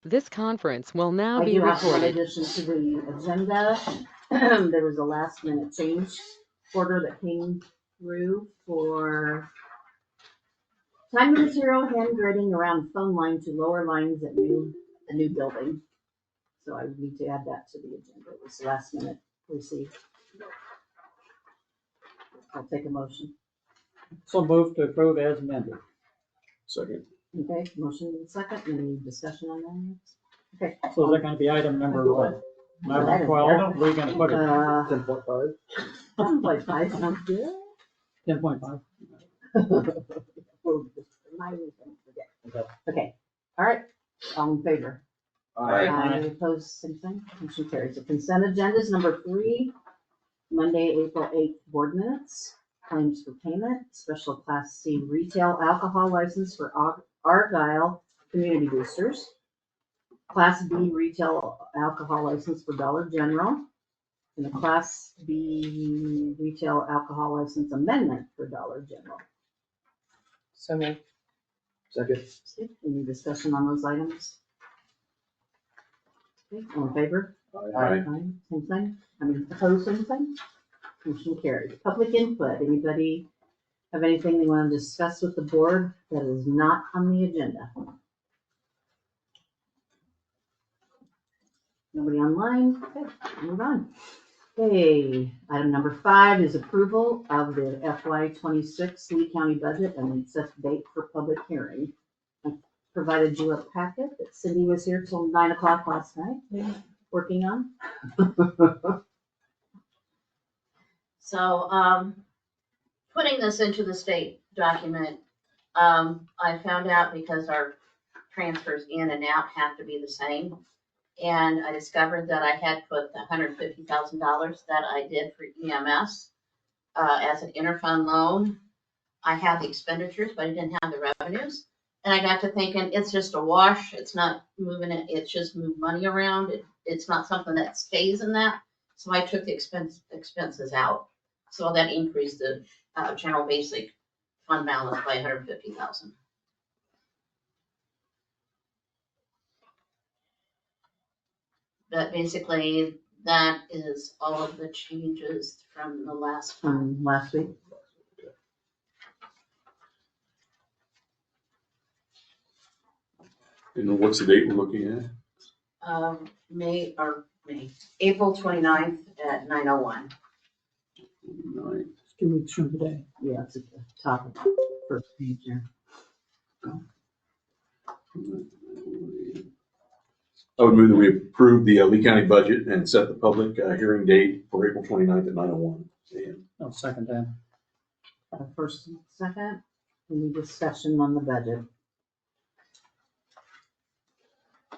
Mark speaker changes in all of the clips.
Speaker 1: This conference will now
Speaker 2: I
Speaker 1: be
Speaker 2: do have one
Speaker 1: recorded.
Speaker 2: addition to the agenda. There was a last minute change order that came through for time and material hand grading around phone line to lower lines at the new building. So I would need to add that to the agenda. It was last minute received. I'll take a motion.
Speaker 3: So move to approve as amended.
Speaker 4: Second.
Speaker 2: Okay, motion in a second. Any discussion on that? Okay.
Speaker 3: So is that gonna be item number what? Number 12, we're gonna put it
Speaker 4: 10.5.
Speaker 2: 10.5 sounds good.
Speaker 3: 10.5.
Speaker 2: Okay, all right, all in favor?
Speaker 4: Aye.
Speaker 2: Aye. Opposed, same thing, motion carries. The consent agenda is number 3, Monday, April 8th, board minutes, claims for payment, special class C retail alcohol license for Argyle Community Boosters, class B retail alcohol license for Dollar General, and a class B retail alcohol license amendment for Dollar General.
Speaker 5: So moved.
Speaker 4: Second.
Speaker 2: Any discussion on those items? Okay, all in favor?
Speaker 4: Aye.
Speaker 2: Same thing? Opposed, same thing? Motion carried. Public input. Anybody have anything they want to discuss with the board that is not on the agenda? Nobody online? Okay, move on. Okay, item number 5 is approval of the FY26 Lee County budget and set date for public hearing. I provided you a packet that Cindy was here till 9 o'clock last night working on.
Speaker 6: So, putting this into the state document, I found out because our transfers in and out have to be the same. And I discovered that I had put the $150,000 that I did for EMS, as an interfund loan. I had the expenditures, but I didn't have the revenues. And I got to thinking, it's just a wash. It's not moving it. It's just move money around. It's not something that stays in that. So I took the expenses out. So that increased the general basic fund balance by $150,000. But basically, that is all of the changes from the last time.
Speaker 2: Last week.
Speaker 4: And what's the date we're looking at?
Speaker 6: April 29th at 9:01.
Speaker 4: 9.
Speaker 3: It's 2 weeks from today.
Speaker 2: Yeah, it's at the top of the first page there.
Speaker 4: I would move that we approve the Lee County budget and set the public hearing date for April 29th at 9:01 a.m.
Speaker 3: I'll second that.
Speaker 2: First and second, any discussion on the budget?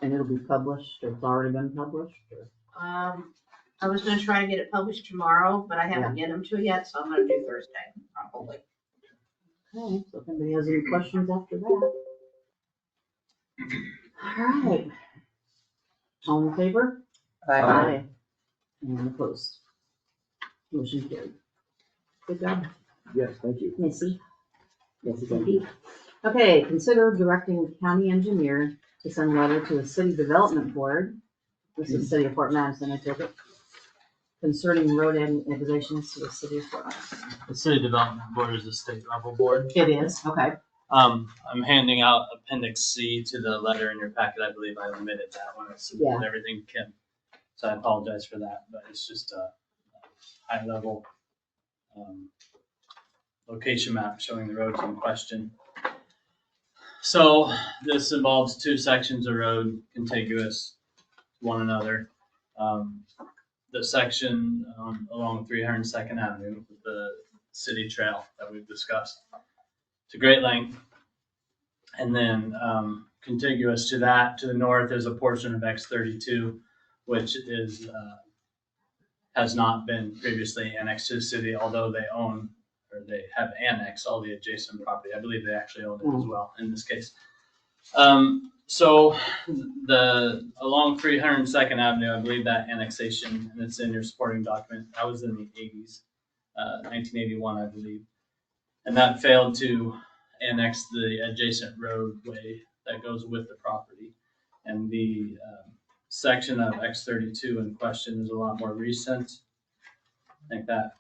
Speaker 2: And it'll be published, or it's already been published, or?
Speaker 6: I was gonna try to get it published tomorrow, but I haven't get them to it yet, so I'm gonna do Thursday, probably.
Speaker 2: Okay, so if anybody has any questions after that. All right. All in favor?
Speaker 5: Aye.
Speaker 2: And opposed? Motion carried. Good job,
Speaker 4: Yes, thank you.
Speaker 2: Missy.
Speaker 4: Yes,
Speaker 2: Okay, consider directing the county engineer to send a letter to the city development board. This is the city of Fort Madison, I took it. Concerning road annexations to the city of Fort Madison.
Speaker 7: The city development board is a state level board.
Speaker 2: It is, okay.
Speaker 7: I'm handing out appendix C to the letter in your packet. I believe I omitted that when I submitted everything to Kim. So I apologize for that, but it's just a high level location map showing the roads in question. So this involves 2 sections of road contiguous to one another. The section along 302nd Avenue, the city trail that we've discussed to great length. And then contiguous to that, to the north, is a portion of X32, which is has not been previously annexed to the city, although they own, or they have annexed all the adjacent property. I believe they actually own it as well in this case. So along 302nd Avenue, I believe that annexation, and it's in your supporting document, that was in the 80s, 1981, I believe. And that failed to annex the adjacent roadway that goes with the property. And and the section of X32 in question is a lot more recent. I think that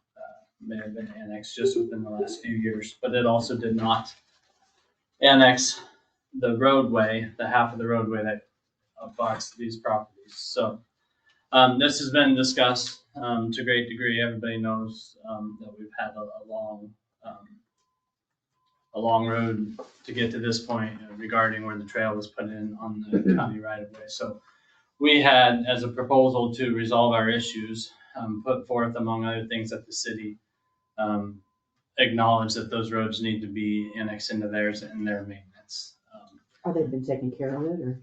Speaker 7: may have been annexed just within the last few years, but it also did not annex the roadway, the half of the roadway that abuts these properties. So this has been discussed to a great degree. Everybody knows that we've had a long road to get to this point regarding where the trail was put in on the county right of way. So we had, as a proposal to resolve our issues, put forth, among other things, that the city acknowledge that those roads need to be annexed into theirs and their maintenance.
Speaker 2: Have they been taking care of it, or?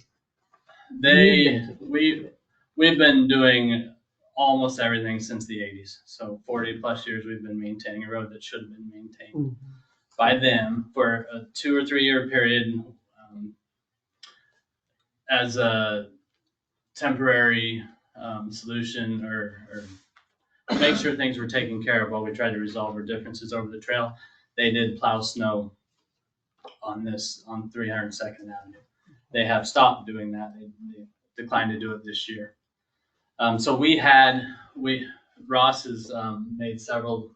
Speaker 7: We've been doing almost everything since the 80s. So 40 plus years we've been maintaining a road that should have been maintained by them for a 2 or 3 year period as a temporary solution or make sure things were taken care of while we tried to resolve our differences over the trail. They did plow snow on 302nd Avenue. They have stopped doing that. They declined to do it this year. So Ross has made several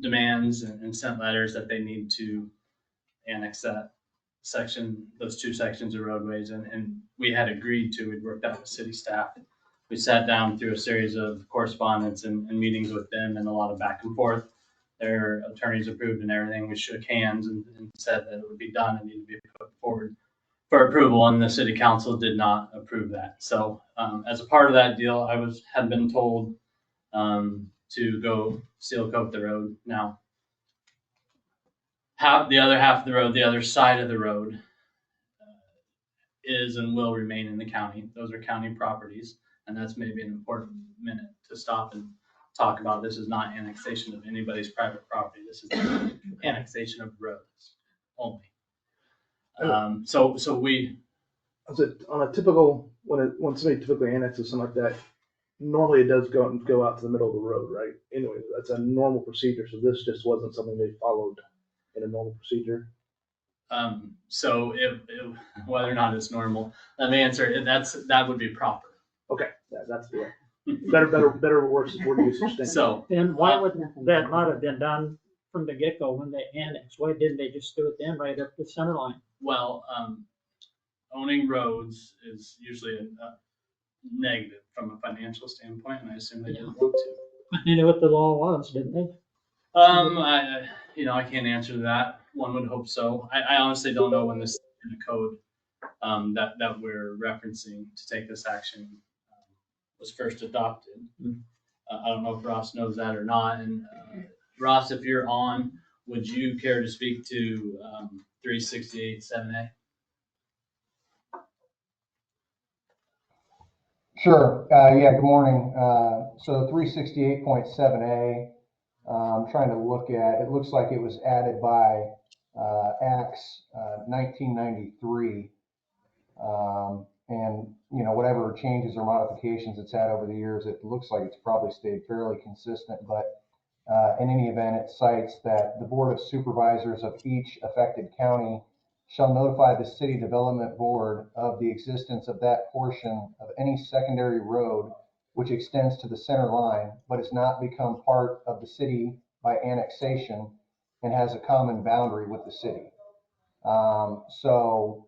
Speaker 7: demands and sent letters that they need to annex that section, those 2 sections of roadways, and we had agreed to. We'd worked out with city staff. We sat down through a series of correspondence and meetings with them and a lot of back and forth. Their attorneys approved and everything. We shook hands and said that it would be done and needed to be put forward for approval, and the city council did not approve that. So as a part of that deal, had been told to go seal coat the road. Now, the other half of the road, the other side of the road, is and will remain in the county. Those are county properties, and that's maybe an important minute to stop and talk about. This is not annexation of anybody's private property. This is annexation of roads only. So we.
Speaker 3: Is it on a typical, when somebody typically annexes something like that, normally it does go out to the middle of the road, right? Anyway, that's a normal procedure. So this just wasn't something they followed in a normal procedure.
Speaker 7: So if whether or not it's normal, let me answer it. That would be proper.
Speaker 3: Okay, that's the better or worse word to use.
Speaker 7: So
Speaker 1: Then why would that not have been done from the get-go when they annexed? Why didn't they just do it then right up the center line?
Speaker 7: well, owning roads is usually a negative from a financial standpoint, and I assume they didn't want to.
Speaker 1: They knew what the law was, didn't they?
Speaker 7: I can't answer that. One would hope so. I honestly don't know when this in the code that we're referencing to take this action was first adopted. I don't know if Ross knows that or not. And Ross, if you're on, would you care to speak to 368.7A?
Speaker 8: Sure. Yeah, good morning. So 368.7A, I'm trying to look at, it looks like it was added by Acts 1993. And, whatever changes or modifications it's had over the years, it looks like it's probably stayed fairly consistent. But in any event, it cites that the Board of Supervisors of each affected county shall notify the City Development Board of the existence of that portion of any secondary road which extends to the center line, but has not become part of the city by annexation and has a common boundary with the city. So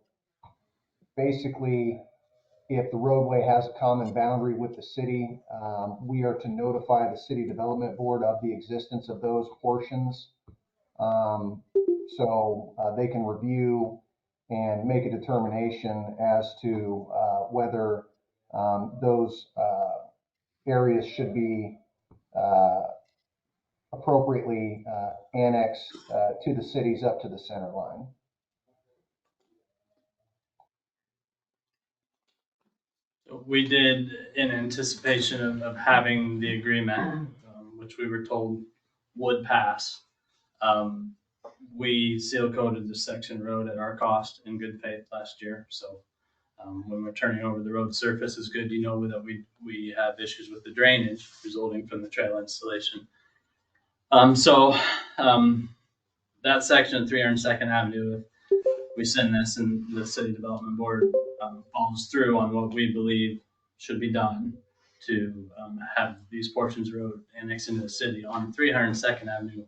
Speaker 8: basically, if the roadway has a common boundary with the city, we are to notify the City Development Board of the existence of those portions. So they can review and make a determination as to whether those areas should be appropriately annexed to the cities up to the center line.
Speaker 7: We did, in anticipation of having the agreement, which we were told would pass, we seal coated the section road at our cost in good faith last year. So when we're turning over the road surface, is good. That we have issues with the drainage resulting from the trail installation. So that section of 302nd Avenue, we send this and the city development board follows through on what we believe should be done to have these portions of road annexed into the city. On 302nd Avenue,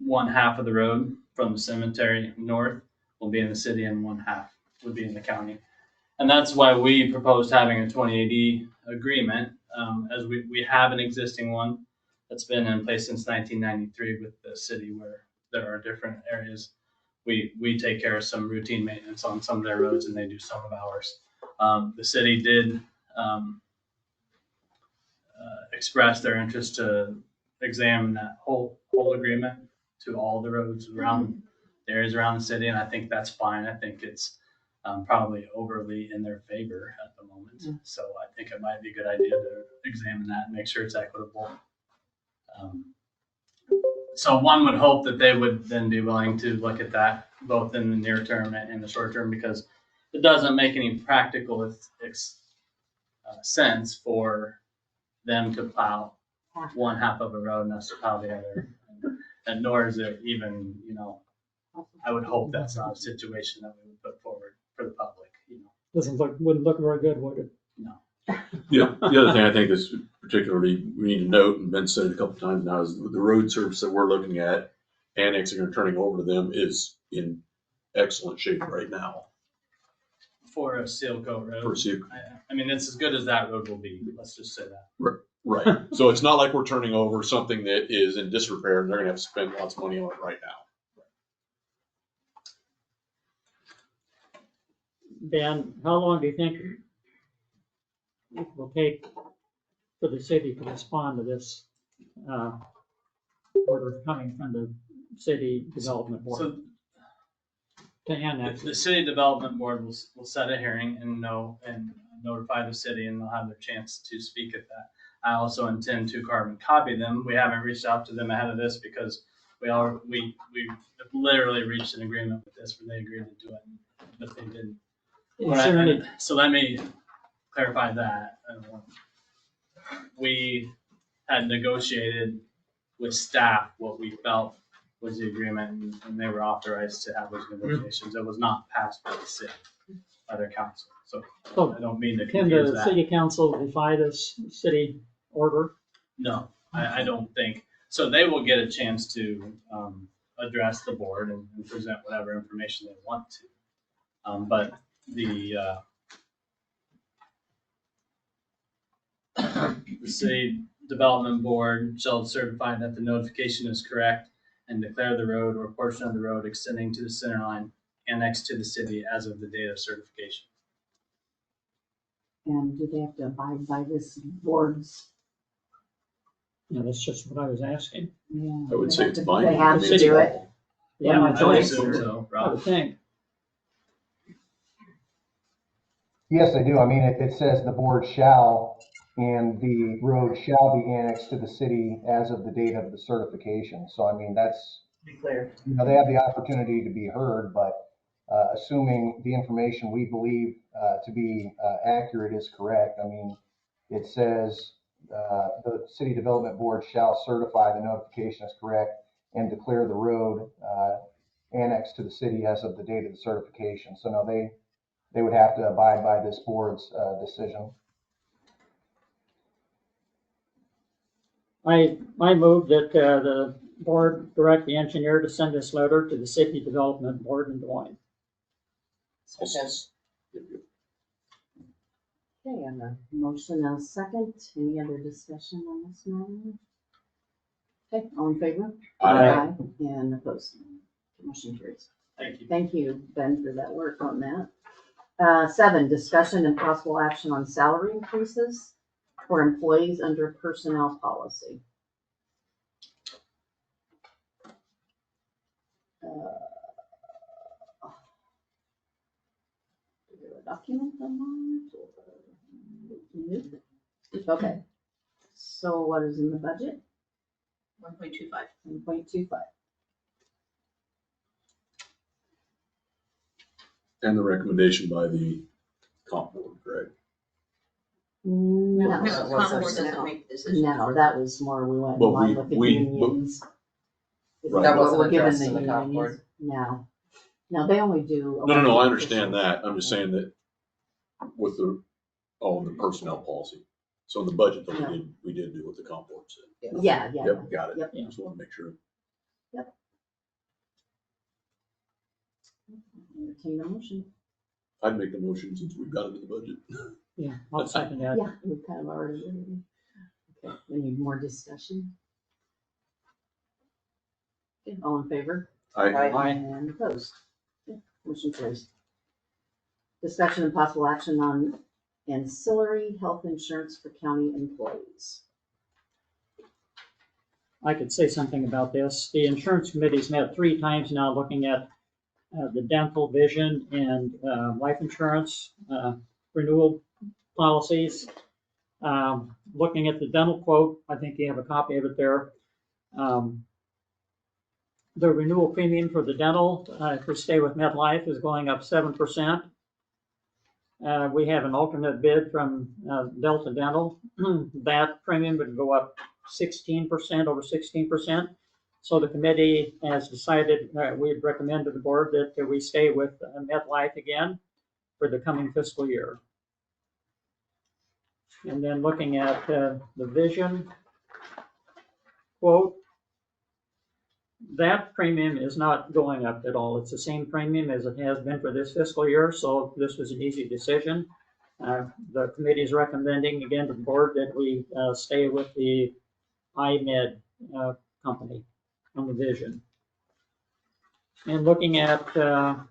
Speaker 7: one half of the road from the cemetery north will be in the city and one half would be in the county. And that's why we proposed having a 2080 agreement, as we have an existing one that's been in place since 1993 with the city, where there are different areas. We take care of some routine maintenance on some of their roads and they do some of ours. The city did express their interest to examine that whole agreement to all the roads around the areas around the city, and I think that's fine. I think it's probably overly in their favor at the moment. So I think it might be a good idea to examine that and make sure it's equitable. So one would hope that they would then be willing to look at that both in the near term and in the short term, because it doesn't make any practical sense for them to plow one half of a road and us to plow the other. And nor is it even, I would hope that's not a situation that we would put forward for the public,
Speaker 1: Wouldn't look very good, would it?
Speaker 4: Yeah, the other thing I think is particularly we need to note, and Ben said it a couple times now, is the road surface that we're looking at, annexing or turning over to them is in excellent shape right now.
Speaker 7: For a seal coat road.
Speaker 4: For a seal-
Speaker 7: I mean, it's as good as that road will be. Let's just say that.
Speaker 4: Right. So it's not like we're turning over something that is in disrepair and they're gonna have to spend lots of money on it right now.
Speaker 1: Ben, how long do you think it will take for the city to respond to this order coming from the city development board
Speaker 7: So
Speaker 1: to annex?
Speaker 7: the city development board will set a hearing and notify the city, and they'll have their chance to speak at that. I also intend to carbon copy them. We haven't reached out to them ahead of this because we literally reached an agreement with this where they agreed to do it, but they didn't. So let me clarify that. We had negotiated with staff what we felt was the agreement, and they were authorized to have those negotiations. It was not passed by the city, by their council. So I don't mean to
Speaker 1: Can
Speaker 7: confuse
Speaker 1: the
Speaker 7: that.
Speaker 1: city council defy this city order?
Speaker 7: No, I don't think. So they will get a chance to address the board and present whatever information they want to. But the city development board shall certify that the notification is correct and declare the road or portion of the road extending to the center line annexed to the city as of the date of certification.
Speaker 2: And do they have to abide by this board's?
Speaker 1: That's just what I was asking.
Speaker 2: Yeah.
Speaker 4: I would say it's binding.
Speaker 2: They have
Speaker 4: I mean,
Speaker 2: to
Speaker 4: it's
Speaker 2: do it.
Speaker 4: all-
Speaker 1: Yeah,
Speaker 2: I
Speaker 1: I
Speaker 7: I would
Speaker 1: think,
Speaker 7: assume so,
Speaker 1: I
Speaker 7: Rob.
Speaker 1: would think.
Speaker 8: Yes, they do. I mean, it says the board shall, and the road shall be annexed to the city as of the date of the certification. So I mean, that's,
Speaker 5: Be clear.
Speaker 8: they have the opportunity to be heard, but assuming the information we believe to be accurate is correct, I mean, it says the city development board shall certify the notification is correct and declare the road annexed to the city as of the date of the certification. So no, they would have to abide by this board's decision.
Speaker 1: I move that the board direct the engineer to send this letter to the city development board in Des Moines.
Speaker 2: Okay, and a motion and a second. Any other discussion on this matter? Okay, all in favor?
Speaker 4: Aye.
Speaker 2: And opposed? Motion carries.
Speaker 7: Thank you.
Speaker 2: Thank you, Ben, for that work on that. 7, discussion and possible action on salary increases for employees under personnel policy. Is there a document on that? Okay, so what is in the budget?
Speaker 6: 1.25.
Speaker 2: 1.25.
Speaker 4: And the recommendation by the comp board, correct?
Speaker 2: No,
Speaker 5: that
Speaker 6: No,
Speaker 5: was
Speaker 6: Concord
Speaker 5: personnel.
Speaker 6: doesn't make decisions.
Speaker 2: no, that was more, we went in
Speaker 4: But
Speaker 2: line with the
Speaker 4: we-
Speaker 2: unions. Is
Speaker 4: Right.
Speaker 2: that
Speaker 5: That
Speaker 2: what
Speaker 5: wasn't
Speaker 2: we're giving
Speaker 5: addressed
Speaker 2: the
Speaker 5: in the comp
Speaker 2: unions?
Speaker 5: board.
Speaker 2: No. No, they only do.
Speaker 4: No, I
Speaker 2: elected
Speaker 4: understand
Speaker 2: officials.
Speaker 4: that. I'm just saying that with the personnel policy. So in the budget that we did do what the comp board said.
Speaker 2: Yeah, yeah.
Speaker 4: Yep, got it.
Speaker 2: Yep.
Speaker 4: Just want to make sure.
Speaker 2: Entertain a motion.
Speaker 4: I'd make the motion since we've got it in the budget.
Speaker 1: Yeah, I'll second that.
Speaker 2: Yeah, we kind of already did it. Okay, we need more discussion. Okay, all in favor?
Speaker 4: I,
Speaker 2: And opposed? Okay, motion carries. Discussion and possible action on ancillary health insurance for county employees.
Speaker 1: I could say something about this. The insurance committee's met 3 times now looking at the dental, vision, and life insurance renewal policies. Looking at the dental quote, I think you have a copy of it there. The renewal premium for the dental, if we stay with MetLife, is going up 7%. We have an alternate bid from Delta Dental. That premium would go up 16%, over 16%. So the committee has decided, we'd recommend to the board that we stay with MetLife again for the coming fiscal year. And then looking at the vision quote, that premium is not going up at all. It's the same premium as it has been for this fiscal year, so this was an easy decision. The committee is recommending again to the board that we stay with the iMed company on the vision. And looking at the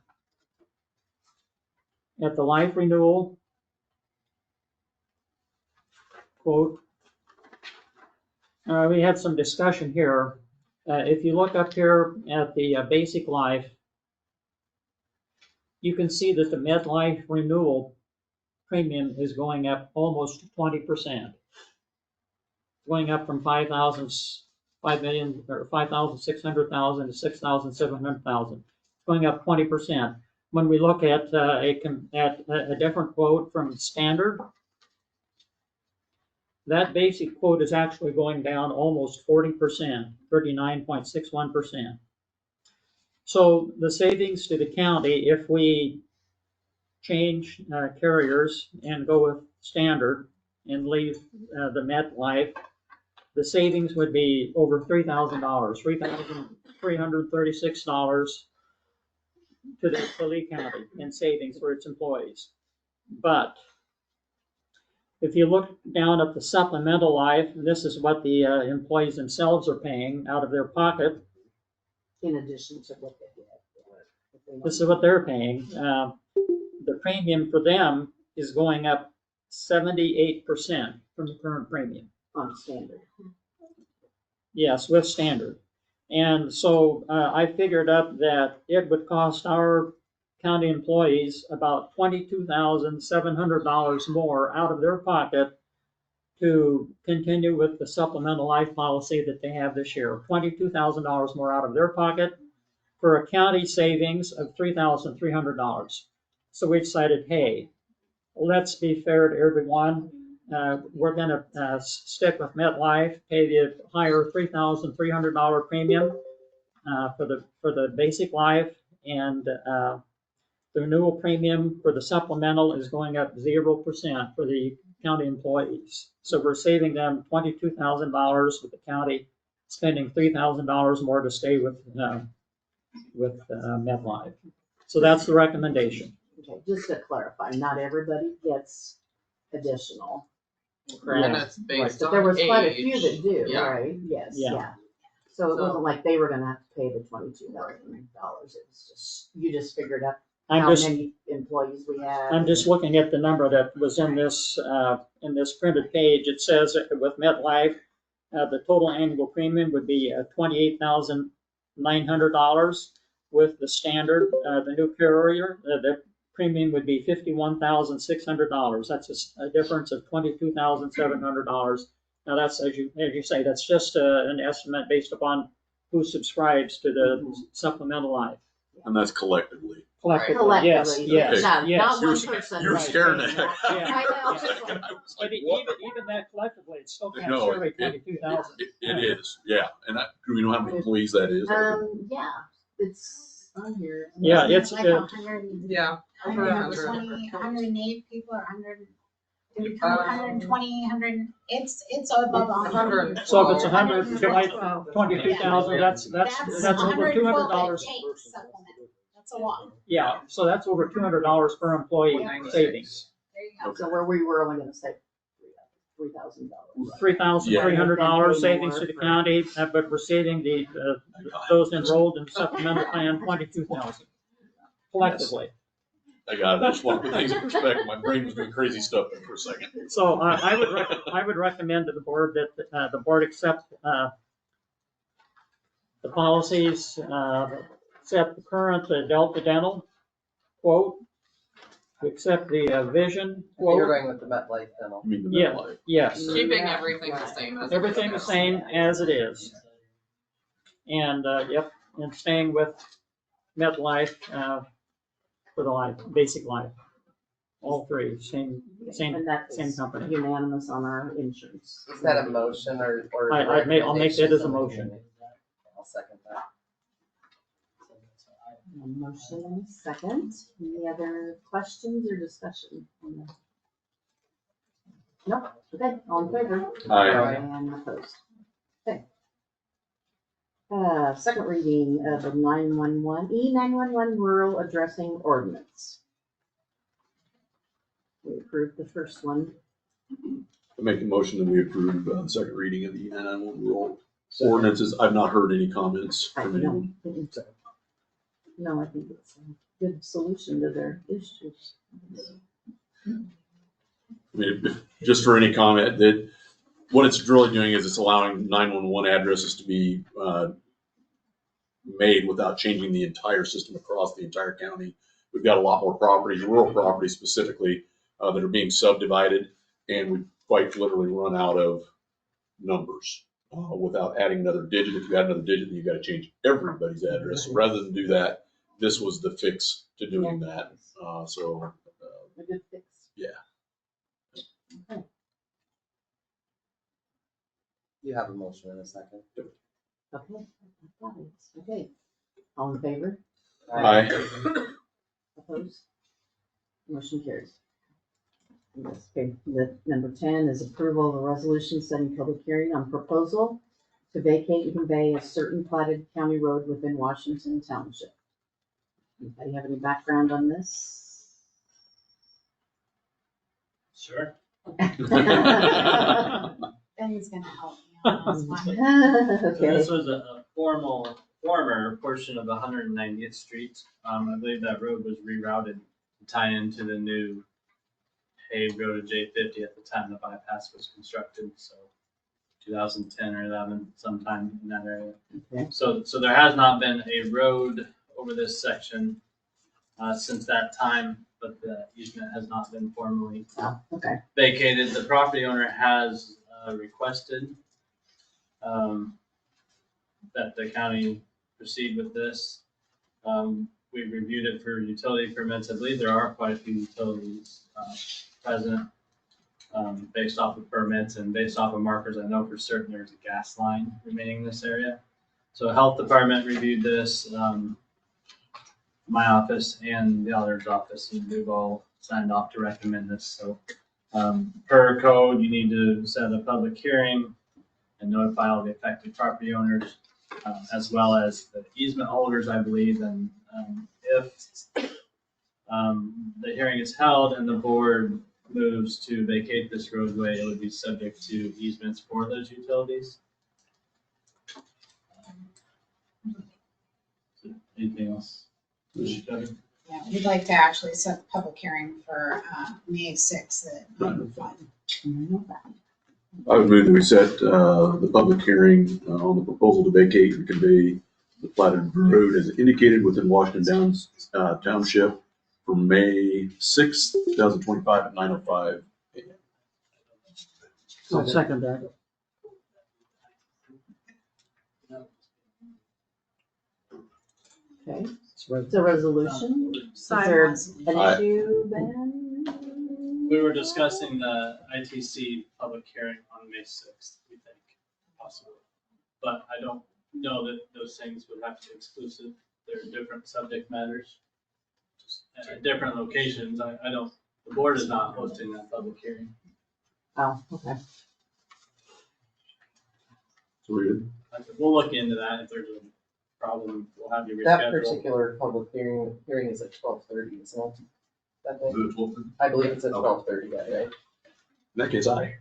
Speaker 1: life renewal quote, we had some discussion here. If you look up here at the basic life, you can see that the MetLife renewal premium is going up almost 20%. Going up from 5,600,000 to 6,700,000. Going up 20%. When we look at a different quote from Standard, that basic quote is actually going down almost 40%, 39.61%. So the savings to the county, if we change carriers and go with Standard and leave the MetLife, the savings would be over $3,000, $3,336 to the Lee County in savings for its employees. But if you look down at the supplemental life, this is what the employees themselves are paying out of their pocket.
Speaker 2: In addition to what they get.
Speaker 1: This is what they're paying. The premium for them is going up 78% from the current premium.
Speaker 2: On Standard.
Speaker 1: Yes, with Standard. And so I figured up that it would cost our county employees about $22,700 more out of their pocket to continue with the supplemental life policy that they have this year. $22,000 more out of their pocket for a county savings of $3,300. So we decided, hey, let's be fair to everyone. We're going to stick with MetLife, pay the higher $3,300 premium for the basic life, and the renewal premium for the supplemental is going up 0% for the county employees. So we're saving them $22,000 with the county spending $3,000 more to stay with MetLife. So that's the recommendation.
Speaker 2: Okay, just to clarify, not everybody gets additional.
Speaker 5: And
Speaker 2: Correct?
Speaker 5: that's based
Speaker 2: But
Speaker 5: on
Speaker 2: there was quite a
Speaker 5: age.
Speaker 2: few that do,
Speaker 5: Yeah.
Speaker 2: right? Yes,
Speaker 1: Yeah.
Speaker 2: yeah. So it
Speaker 5: So-
Speaker 2: wasn't like they were gonna have to pay the $22,000. It was just, you just figured out
Speaker 1: I'm
Speaker 2: how
Speaker 1: just
Speaker 2: many employees we had.
Speaker 1: I'm just looking at the number that was in this printed page. It says that with MetLife, the total annual premium would be $28,900. With the Standard, the new carrier, the premium would be $51,600. That's a difference of $22,700. Now that's, as you say, that's just an estimate based upon who subscribes to the supplemental life.
Speaker 4: And that's collectively.
Speaker 1: Collectively, yes,
Speaker 2: Collectively,
Speaker 1: yes,
Speaker 2: not
Speaker 1: yes.
Speaker 2: one person.
Speaker 4: You were
Speaker 2: right,
Speaker 4: scaring the
Speaker 2: saying
Speaker 4: heck
Speaker 2: that.
Speaker 4: out of me.
Speaker 2: I know.
Speaker 4: for a second. I was
Speaker 1: But
Speaker 4: like,
Speaker 1: even,
Speaker 4: what?
Speaker 1: even that collectively, it's still kind of
Speaker 4: No,
Speaker 1: survey
Speaker 4: it-
Speaker 1: 22,000.
Speaker 4: It is, yeah. And do we know how many employees that is?
Speaker 2: Yeah, it's on here.
Speaker 1: Yeah, it's,
Speaker 9: Like 100,
Speaker 5: Yeah. Over 100.
Speaker 9: 108 people or 100, did it come 120, 100, it's above 100.
Speaker 1: so if it's 100,
Speaker 9: 112.
Speaker 1: 22,000, that's over $200.
Speaker 9: $112 it takes supplement. That's a lot.
Speaker 1: Yeah, so that's over $200 per employee savings.
Speaker 9: There you go.
Speaker 2: So where we were only gonna say $3,000.
Speaker 1: $3,300 savings to the county, but we're saving those enrolled in supplemental plan 22,000 collectively.
Speaker 4: I got it. I just want to put things in perspective. My brain was doing crazy stuff there for a second.
Speaker 1: So I would recommend to the board that the board accept the policies, accept the current Delta Dental quote, accept the Vision
Speaker 5: You're
Speaker 1: quote.
Speaker 5: going with the MetLife dental.
Speaker 4: I mean, the
Speaker 1: Yeah.
Speaker 4: MetLife.
Speaker 1: Yes,
Speaker 5: Keeping everything the same as.
Speaker 1: everything the same as it is. And, yep, and staying with MetLife for the life, basic life. All three, same
Speaker 2: And that's
Speaker 1: same company.
Speaker 2: unanimous on our insurance.
Speaker 5: Is that a motion or?
Speaker 1: I'll make that as a motion.
Speaker 5: I'll second that.
Speaker 2: A motion and a second. Any other questions or discussion? on that? Nope, okay, all in favor?
Speaker 4: Aye.
Speaker 2: And opposed. Okay. Second reading of the 911 rural addressing ordinance. We approved the first one.
Speaker 4: I make a motion that we approve the second reading of the 911 rule ordinances. I've not heard any comments
Speaker 2: I
Speaker 4: from anyone.
Speaker 2: don't, no, I think it's a good solution to their issues.
Speaker 4: I mean, just for any comment, that what it's really doing is it's allowing 911 addresses to be made without changing the entire system across the entire county. We've got a lot more properties, rural properties specifically, that are being subdivided, and we quite literally run out of numbers without adding another digit. If you add another digit, then you've got to change everybody's address. So rather than do that, this was the fix to doing that. So
Speaker 2: A good fix.
Speaker 4: Yeah.
Speaker 2: Okay.
Speaker 5: You have a motion in a second.
Speaker 2: Okay. All in favor?
Speaker 4: Aye.
Speaker 2: Opposed? Motion carries. Yes, okay, the number 10 is approval of a resolution setting public hearing on proposal to vacate and convey a certain platted county road within Washington Township. Anybody have any background on this?
Speaker 7: Sure.
Speaker 9: Ben's gonna help me on this one.
Speaker 7: So
Speaker 2: Okay,
Speaker 7: this was a former portion of 190th Street. I believe that road was rerouted to tie into the new paved road of J50 at the time the bypass was constructed, so 2010 or 11, sometime in that area.
Speaker 2: Okay.
Speaker 7: So there has not been a road over this section since that time, but the easement has not been formally
Speaker 2: okay,
Speaker 7: vacated. The property owner has requested that the county proceed with this. We reviewed it for utility permits. I believe there are quite a few utilities present based off of permits and based off of markers. I know for certain there's a gas line remaining in this area. So Health Department reviewed this, my office and the auditor's office, and we've all signed off to recommend this. So per code, you need to set a public hearing and notify all the affected property owners, as well as the easement holders, I believe. And if the hearing is held and the board moves to vacate this roadway, it would be subject to easements for those utilities. Anything else?
Speaker 9: Yeah, we'd like to actually set the public hearing for May 6th at 9:05.
Speaker 4: I would move that we set the public hearing on the proposal to vacate and convey the platted road as indicated within Washington Downs Township for May 6th, 2025 at 9:05 a.m.
Speaker 1: I'll second that.
Speaker 2: okay. It's a resolution. Is there an
Speaker 4: Aye.
Speaker 2: issue, Ben?
Speaker 7: We were discussing the ITC public hearing on May 6th, we think, possibly. But I don't know that those things would have to be exclusive. They're different subject matters. Just at different locations. I don't, the board is not hosting that public hearing.
Speaker 2: Oh, okay.
Speaker 4: So we're good.
Speaker 7: We'll look into that. If there's a problem, we'll have you
Speaker 5: That
Speaker 7: reschedule.
Speaker 5: particular public hearing is at 12:30, isn't it? That day?
Speaker 4: Is it 12:30?
Speaker 5: I believe it's at
Speaker 4: Okay.
Speaker 5: 12:30 that day.
Speaker 4: In that case, aye.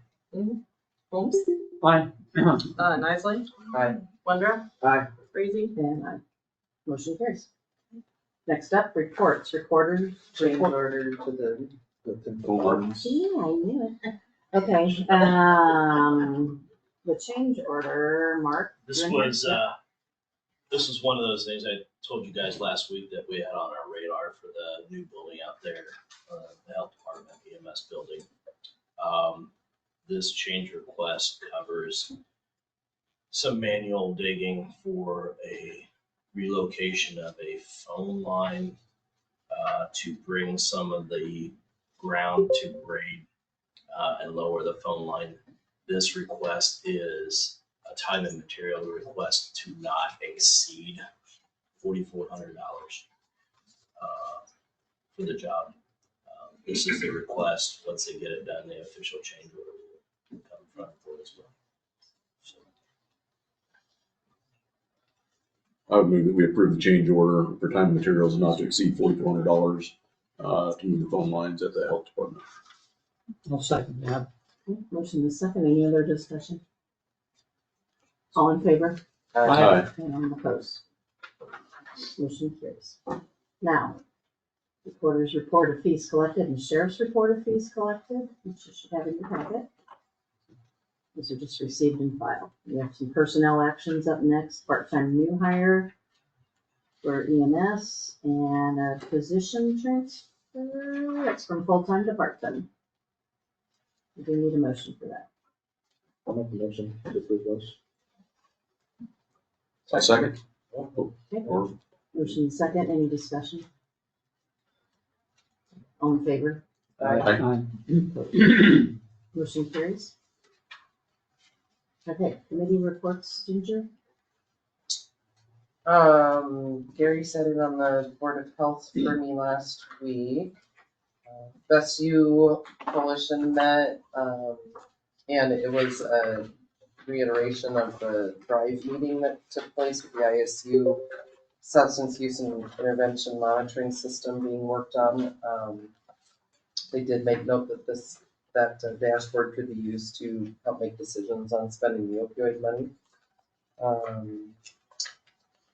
Speaker 10: Holmes?
Speaker 1: Fine.
Speaker 10: Nisley?
Speaker 5: Aye.
Speaker 10: Wondrop?
Speaker 3: Aye.
Speaker 10: Freezy?
Speaker 2: And I, motion carries. Next up, reports, recorders.
Speaker 5: Change
Speaker 2: report-
Speaker 5: order to the,
Speaker 4: Phone lines.
Speaker 2: Yeah, I knew it. Okay, the change order, Mark.
Speaker 11: This
Speaker 2: you're
Speaker 11: was,
Speaker 2: next.
Speaker 11: this was one of those things I told you guys last week that we had on our radar for the new building out there, the health department EMS building. This change request covers some manual digging for a relocation of a phone line to bring some of the ground to grade and lower the phone line. This request is a time and material request to not exceed $4,400 for the job. This is the request. Once they get it done, the official change order will come from the board as well. So,
Speaker 4: I would move that we approve the change order for time and materials not to exceed $4,400 to move the phone lines at the health department.
Speaker 1: I'll second that.
Speaker 2: Motion is second, any other discussion? All in favor?
Speaker 4: Aye.
Speaker 2: And I'm opposed. Motion carries. Now, recorder's report of fees collected and sheriff's report of fees collected, which you should have in your packet. These are just received and filed. We have some personnel actions up next, part-time new hire for EMS and a position transfer, that's from full-time to part-time. We do need a motion for that.
Speaker 3: I'll make the motion to approve those.
Speaker 4: A second.
Speaker 2: Okay.
Speaker 4: Or,
Speaker 2: Motion second, any discussion? All in favor?
Speaker 4: aye.
Speaker 2: Motion carries. Okay, committee reports, Ginger?
Speaker 5: Gary said it on the Board of Health for me last week. Best U Coalition met, and it was a reiteration of the drive meeting that took place with the ISU substance use and intervention monitoring system being worked on. They did make note that that dashboard could be used to help make decisions on spending the opioid money.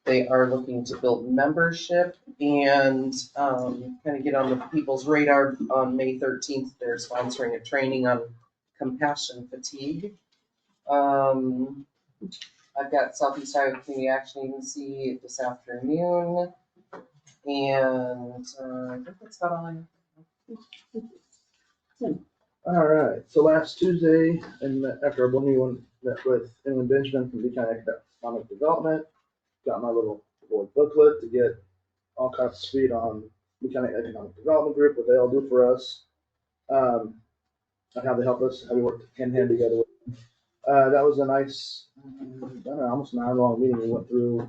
Speaker 5: They are looking to build membership and kind of get on the people's radar. On May 13th, they're sponsoring a training on compassion fatigue. I've got Southeast Iowa Community Action Agency this afternoon. And I think that's about all I have.
Speaker 3: All right, so last Tuesday, and after our board meeting, met with Inland Benjamin from Buchanan Economic Development. Got my little booklet to get all kinds of speed on Buchanan Economic Development Group, what they all do for us, and how they help us, how we work hand in hand together. That was a nice, I don't know, almost an hour-long meeting. We went through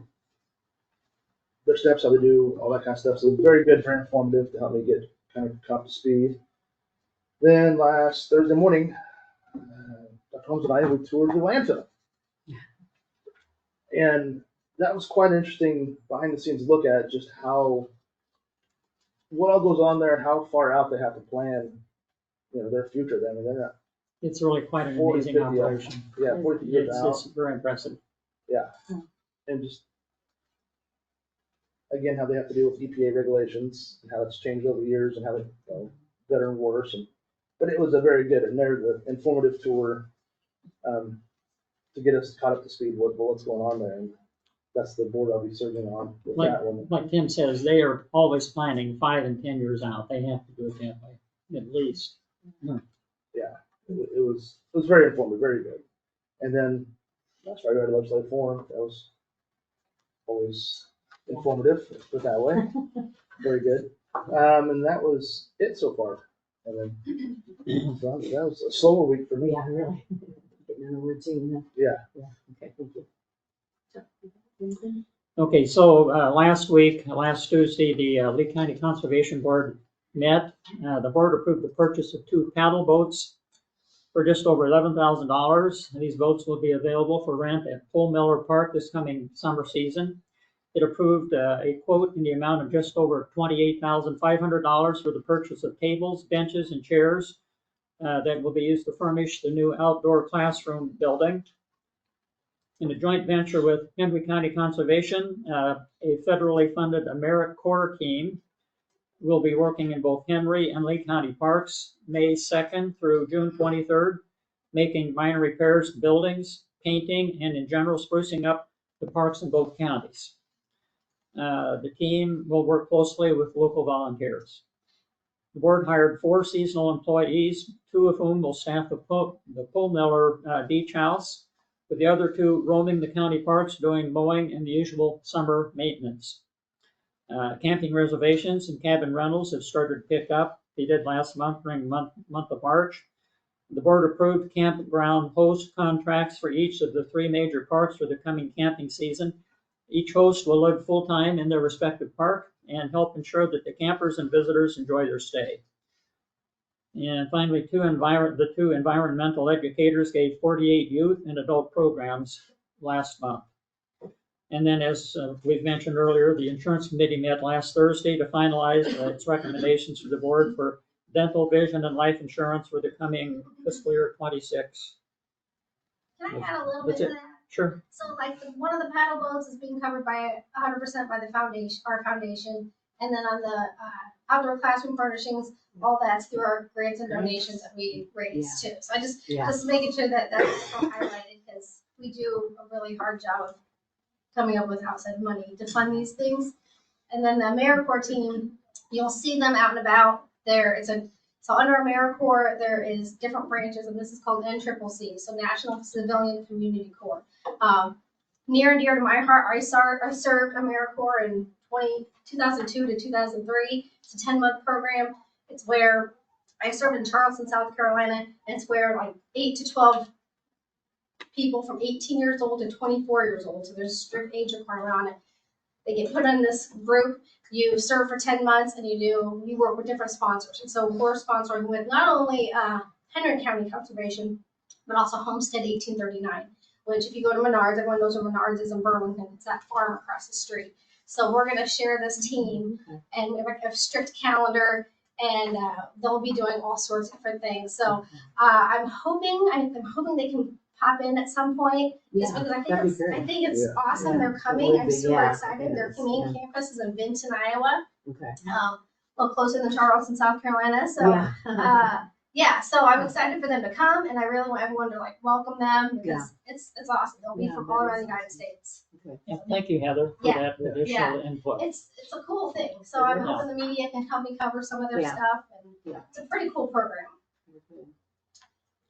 Speaker 3: their steps, how they do, all that kind of stuff. So it was very good, very informative to help me get kind of up to speed. Then last Thursday morning, Dr. Holmes and I, we toured the landfill. And that was quite an interesting behind the scenes look at just what all goes on there, how far out they have to plan, their future. I mean, they're not,
Speaker 1: It's really quite an
Speaker 3: 40,
Speaker 1: amazing
Speaker 3: 50,
Speaker 1: operation.
Speaker 3: 40 years out.
Speaker 1: It's very impressive.
Speaker 3: And just, again, how they have to deal with EPA regulations and how it's changed over the years and how it's better and worse. But it was a very good and the informative tour to get us caught up to speed with what's going on there. And that's the board I'll be serving on with that one.
Speaker 1: Like Tim says, they are always planning 5 and 10 years out. They have to do it that way, at least.
Speaker 3: It was very informative, very good. And then that's right, we had a legislative forum. That was always informative, let's put it that way. Very good. And that was it so far. And then, so that was a slower week for me.
Speaker 2: Yeah, really. Getting in a routine.
Speaker 3: Yeah.
Speaker 2: Yeah, okay, thank you. So, anything?
Speaker 1: Okay, so last Tuesday, the Lee County Conservation Board met. The board approved the purchase of 2 paddle boats for just over $11,000. These boats will be available for rent at Pole Miller Park this coming summer season. It approved a quote in the amount of just over $28,500 for the purchase of tables, benches, and chairs that will be used to furnish the new outdoor classroom building. In a joint venture with Henry County Conservation, a federally funded AmeriCorps team will be working in both Henry and Lee County parks May 2nd through June 23rd, making minor repairs to buildings, painting, and in general sprucing up the parks in both counties. The team will work closely with local volunteers. The board hired 4 seasonal employees, 2 of whom will staff the Pole Miller Beach House, with the other 2 roaming the county parks doing mowing and the usual summer maintenance. Camping reservations and cabin rentals have started to pick up. They did last month during the month of March. The board approved campground host contracts for each of the 3 major parks for the coming camping season. Each host will live full-time in their respective park and help ensure that the campers and visitors enjoy their stay. And finally, the 2 environmental educators gave 48 youth and adult programs last month. And then, as we've mentioned earlier, the insurance committee met last Thursday to finalize its recommendations to the board for dental, vision, and life insurance for the coming fiscal year 26.
Speaker 9: Can I add a little bit
Speaker 1: That's
Speaker 9: to
Speaker 1: it.
Speaker 9: that?
Speaker 1: Sure.
Speaker 9: So like one of the paddle boats is being covered by 100% by the foundation, our foundation. And then on the outdoor classroom furnishings, all that's through our grants and donations that we raise too. So I just making sure that that's highlighted because we do a really hard job of coming up with outside money to fund these things. And then the AmeriCorps team, you'll see them out and about there. So under AmeriCorps, there is different branches, and this is called NCCC, so National Civilian Community Corps. Near and dear to my heart, I served AmeriCorps in 2002 to 2003. It's a 10-month program. It's where I served in Charleston, South Carolina, and it's where like 8 to 12 people from 18 years old to 24 years old, so there's a strict age requirement on it. They get put in this group. You serve for 10 months and you work with different sponsors. And so we're sponsoring with not only Henry County Conservation, but also Homestead 1839, which if you go to Menards, everyone knows where Menards is in Burlington. It's that farm across the street. So we're going to share this team and we have a strict calendar and they'll be doing all sorts of different things. So I'm hoping they can pop in at some point. Just because I think it's awesome.
Speaker 2: Yeah.
Speaker 9: They're coming. I'm super excited. Their main campus is in Vinton, Iowa.
Speaker 2: Okay.
Speaker 9: A little closer than Charleston, South Carolina. So so I'm excited for them to come, and I really want everyone to like welcome them because it's awesome. They'll be from all around the United States.
Speaker 2: Okay.
Speaker 1: Yeah, thank you, Heather, for that additional input.
Speaker 9: It's a cool thing. So I'm hoping the media can help me cover some of their stuff, and it's a pretty cool program.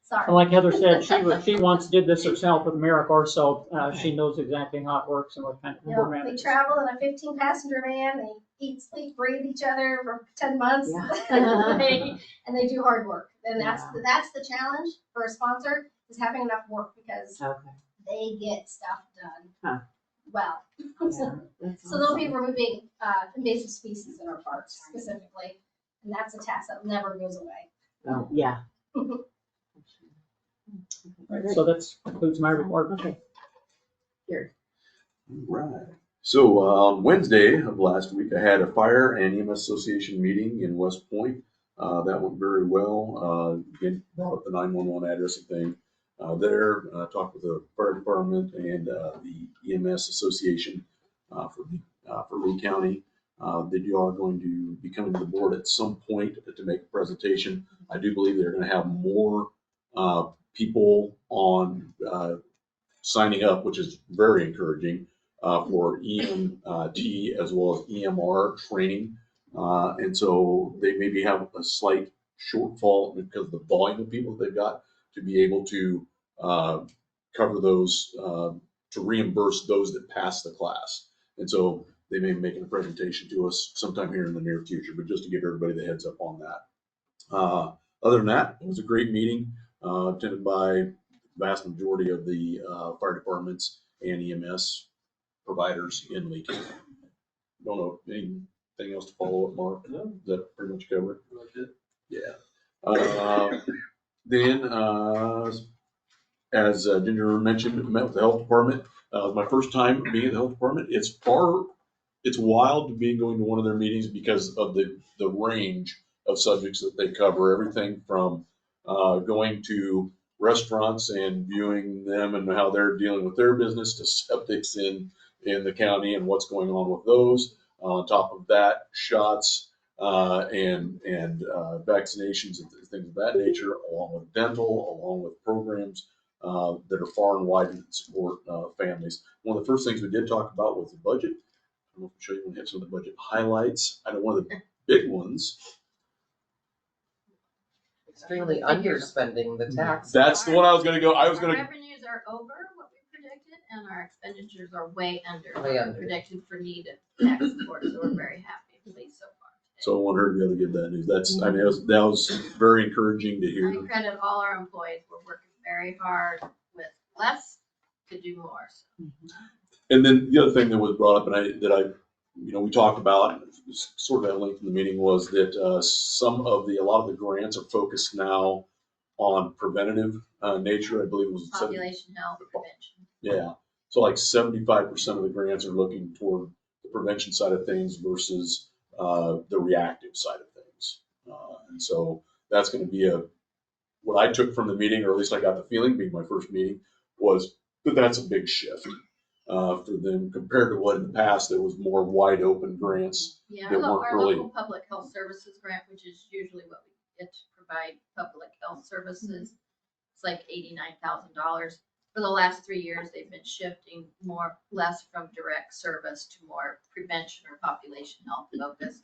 Speaker 9: Sorry.
Speaker 1: Like Heather said, she once did this herself with AmeriCorps, so she knows exactly how it works and what kind of program it
Speaker 9: They
Speaker 1: is.
Speaker 9: travel in a 15-passenger van. They eat, sleep, breathe each other for 10 months, and they do hard work. And that's the challenge for a sponsor is having enough work because they get stuff done well. So they'll be removing invasive species in our parks specifically, and that's a task that never goes away.
Speaker 2: Oh, yeah.
Speaker 1: Right, so that concludes my report.
Speaker 2: Okay. Here.
Speaker 4: Right. So on Wednesday of last week, I had a fire and EMS association meeting in West Point. That went very well. Again, brought up the 911 addressing thing there. Talked with the fire department and the EMS association for Lee County. That you are going to be coming to the board at some point to make a presentation. I do believe they're going to have more people on signing up, which is very encouraging for EMT as well as EMR training. And so they maybe have a slight shortfall because of the volume of people that they've got to be able to cover those, to reimburse those that pass the class. And so they may be making a presentation to us sometime here in the near future, but just to give everybody the heads up on that. Other than that, it was a great meeting, attended by the vast majority of the fire departments and EMS providers in Lee County. Don't know, anything else to follow up, Mark?
Speaker 11: No.
Speaker 4: Is that pretty much covered?
Speaker 11: That's it.
Speaker 4: Yeah. Then, as Ginger mentioned, met with the health department. My first time being at the health department. It's wild to be going to one of their meetings because of the range of subjects that they cover. Everything from going to restaurants and viewing them and how they're dealing with their business to septics in the county and what's going on with those. On top of that, shots and vaccinations and things of that nature, along with dental, along with programs that are far and wide that support families. One of the first things we did talk about was the budget. I don't know if I'm sure you want to hit some of the budget highlights. I know one of the big ones.
Speaker 5: Extremely underspending the tax.
Speaker 4: That's the one I was going to go. I was
Speaker 6: Our
Speaker 4: going to.
Speaker 6: revenues are over what we predicted, and our expenditures are way under
Speaker 5: Way
Speaker 6: what
Speaker 5: under.
Speaker 6: we predicted for needed tax support, so we're very happy, pleased so far.
Speaker 4: So I want her to be able to give that news. I mean, that was very encouraging to hear.
Speaker 6: I credit all our employees. We're working very hard with less to do more. So.
Speaker 4: And then the other thing that was brought up, we talked about, sort of at length in the meeting, was that a lot of the grants are focused now on preventative nature. I believe it was
Speaker 6: Population health prevention.
Speaker 4: Yeah, so like 75% of the grants are looking toward the prevention side of things versus the reactive side of things. And so that's going to be what I took from the meeting, or at least I got the feeling, being my first meeting, was that that's a big shift for them compared to what in the past there was more wide open grants.
Speaker 6: Yeah,
Speaker 4: that weren't
Speaker 6: our
Speaker 4: really-
Speaker 6: local public health services grant, which is usually what we get to provide public health services, it's like $89,000. For the last 3 years, they've been shifting less from direct service to more prevention or population health focus.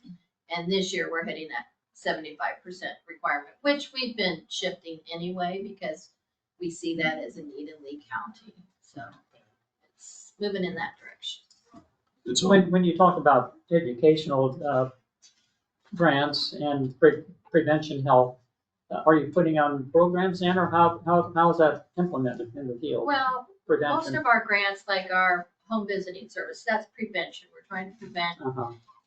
Speaker 6: And this year, we're hitting that 75% requirement, which we've been shifting anyway because we see that as a need in Lee County. So it's moving in that direction.
Speaker 4: It's
Speaker 1: When you talk about educational grants and prevention health, are you putting on programs in, or how is that implemented in the field?
Speaker 6: Well, most
Speaker 1: Prevention.
Speaker 6: of our grants, like our home visiting service, that's prevention. We're trying to prevent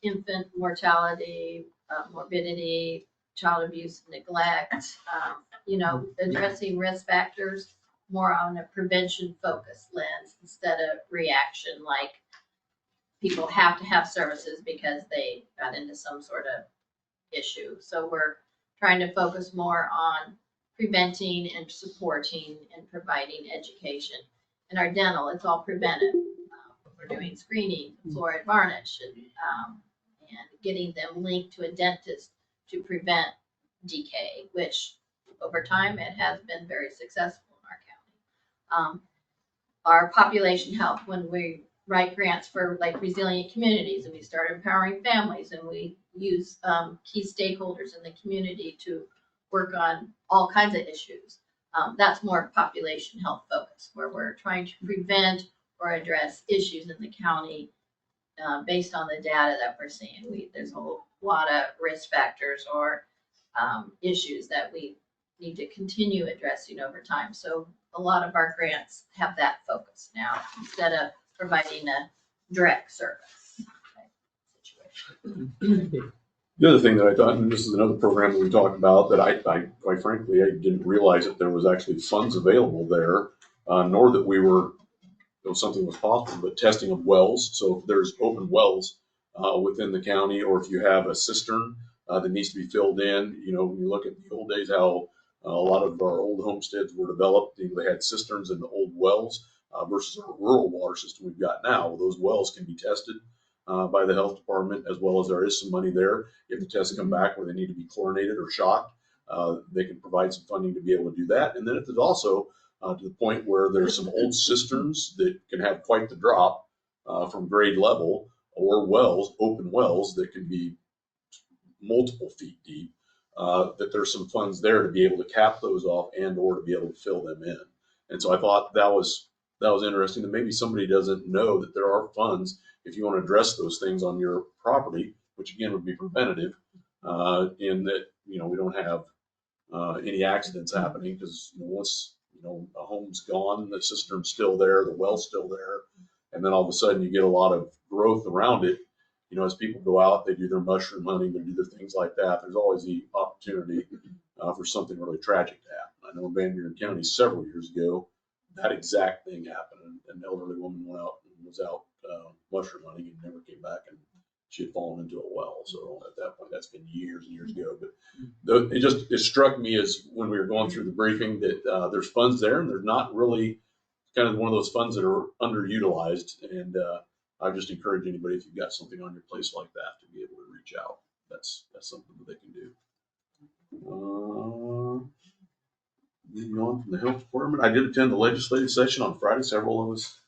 Speaker 6: infant mortality, morbidity, child abuse, neglect, addressing risk factors more on a prevention focused lens instead of reaction, like people have to have services because they got into some sort of issue. So we're trying to focus more on preventing and supporting and providing education. In our dental, it's all preventive. We're doing screening, fluoride varnish, and getting them linked to a dentist to prevent decay, which over time it has been very successful in our county. Our population health, when we write grants for like resilient communities, and we start empowering families, and we use key stakeholders in the community to work on all kinds of issues. That's more population health focus, where we're trying to prevent or address issues in the county based on the data that we're seeing. There's a lot of risk factors or issues that we need to continue addressing over time. So a lot of our grants have that focus now instead of providing a direct service type situation.
Speaker 4: The other thing that I thought, and this is another program that we talked about, that I quite frankly, I didn't realize that there was actually funds available there, nor that something was possible, but testing of wells. So if there's open wells within the county, or if you have a cistern that needs to be filled in, when you look at the old days, how a lot of our old homesteads were developed, they had cisterns in the old wells versus our rural water system we've got now. Well, those wells can be tested by the health department, as well as there is some money there. If the tests come back where they need to be chlorinated or shocked, they can provide some funding to be able to do that. And then if there's also to the point where there's some old cisterns that can have quite the drop from grade level, or wells, open wells that can be multiple feet deep, that there's some funds there to be able to cap those off and or to be able to fill them in. And so I thought that was that was interesting, that maybe somebody doesn't know that there are funds if you want to address those things on your property, which again would be preventative, in that, we don't have any accidents happening, because once a home's gone, the cistern's still there, the well's still there, and then all of a sudden you get a lot of growth around it. As people go out, they do their mushroom hunting, they do their things like that. There's always the opportunity for something really tragic to happen. I know in Van Buren County several years ago, that exact thing happened. An elderly woman was out mushroom hunting and never came back, and she had fallen into a well. So at that point, that's been years and years ago. But it struck me as when we were going through the briefing that there's funds there, and there's not really kind of one of those funds that are underutilized. And I just encourage anybody, if you've got something on your place like that, to be able to reach out. That's something that they can do. Moving on from the health department, I did attend the legislative session on Friday. Several of us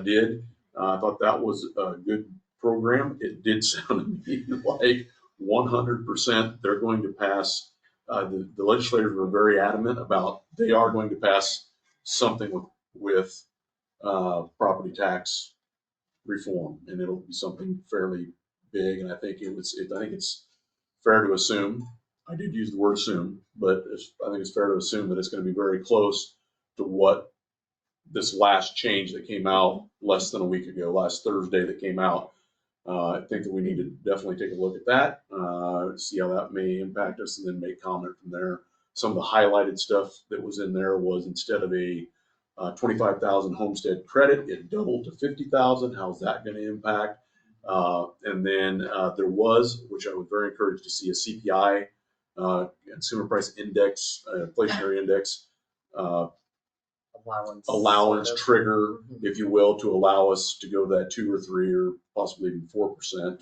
Speaker 4: did. I thought that was a good program. It did sound to me like 100% they're going to pass. The legislators were very adamant about they are going to pass something with property tax reform, and it'll be something fairly big. And I think it's fair to assume. I did use the word assume, but I think it's fair to assume that it's going to be very close to what this last change that came out less than a week ago, last Thursday that came out. I think that we need to definitely take a look at that, see how that may impact us, and then make comment from there. Some of the highlighted stuff that was in there was, instead of a 25,000 homestead credit, it doubled to 50,000. How's that going to impact? And then there was, which I was very encouraged to see, a CPI, consumer price index, inflationary index allowance trigger, if you will, to allow us to go to that 2 or 3 or possibly even 4%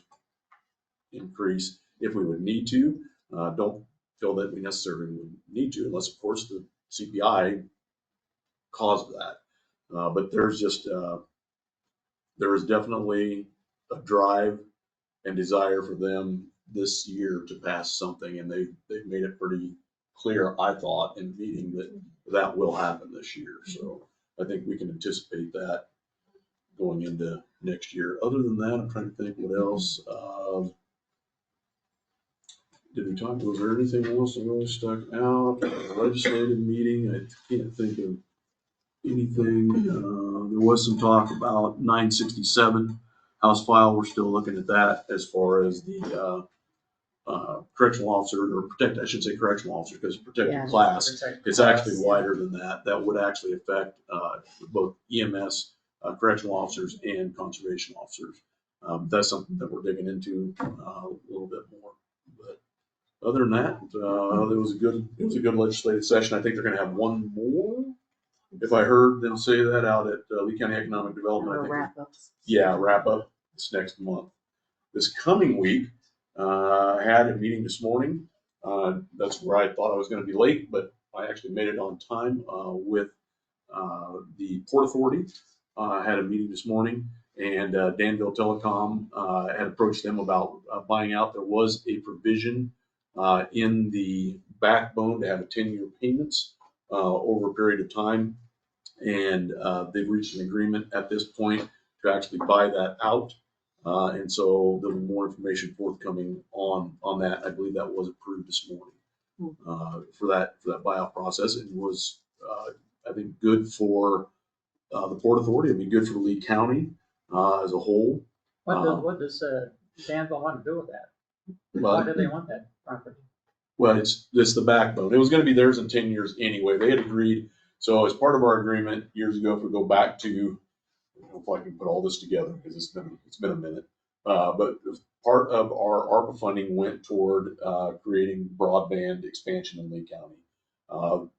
Speaker 4: increase if we would need to. Don't feel that we necessarily would need to, unless of course the CPI caused that. But there is definitely a drive and desire for them this year to pass something, and they've made it pretty clear, I thought, in the meeting, that will happen this year. So I think we can anticipate that going into next year. Other than that, I'm trying to think what else. Did we talk? Was there anything else that really stuck out? Legislative meeting, I can't think of anything. There was some talk about 967 House file. We're still looking at that as far as the correctional officer, or I should say correctional officer, because protected class, it's actually wider than that. That would actually affect both EMS, correctional officers, and conservation officers. That's something that we're digging into a little bit more. But other than that, it was a good legislative session. I think they're going to have one more, if I heard them say that, out at Lee County Economic Development.
Speaker 2: Wrap-ups.
Speaker 4: Yeah, wrap up this next month. This coming week, I had a meeting this morning. That's where I thought I was going to be late, but I actually made it on time with the Port Authority. I had a meeting this morning, and Danville Telecom had approached them about buying out. There was a provision in the backbone to have a 10-year payments over a period of time, and they've reached an agreement at this point to actually buy that out. And so there'll be more information forthcoming on that. I believe that was approved this morning for that buyout process. It was, I think, good for the Port Authority. It'd be good for Lee County as a whole.
Speaker 1: What does Danville want to do with that? Why do they want that property?
Speaker 4: Well, it's the backbone. It was going to be theirs in 10 years anyway. They had agreed. So as part of our agreement years ago, if we go back to, I don't know if I can put all this together because it's been a minute. But part of our ARPA funding went toward creating broadband expansion in Lee County.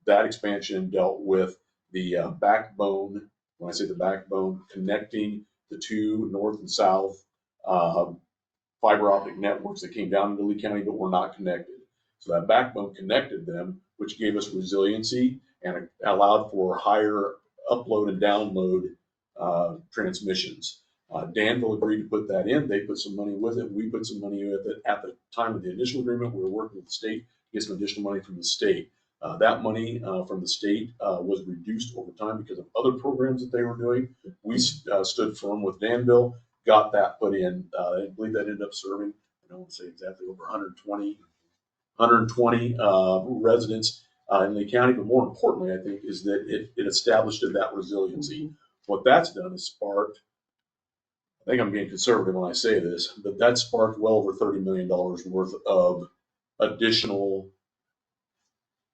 Speaker 4: That expansion dealt with the backbone. When I say the backbone, connecting the two north and south fiber optic networks that came down into Lee County but were not connected. So that backbone connected them, which gave us resiliency and allowed for higher upload and download transmissions. Danville agreed to put that in. They put some money with it. We put some money with it. At the time of the initial agreement, we were working with the state to get some additional money from the state. That money from the state was reduced over time because of other programs that they were doing. We stood firm with Danville, got that put in. I believe that ended up serving, I don't want to say exactly, over 120 residents in the county. But more importantly, I think, is that it established that resiliency. What that's done is sparked, I think I'm being conservative when I say this, but that sparked well over $30 million worth of additional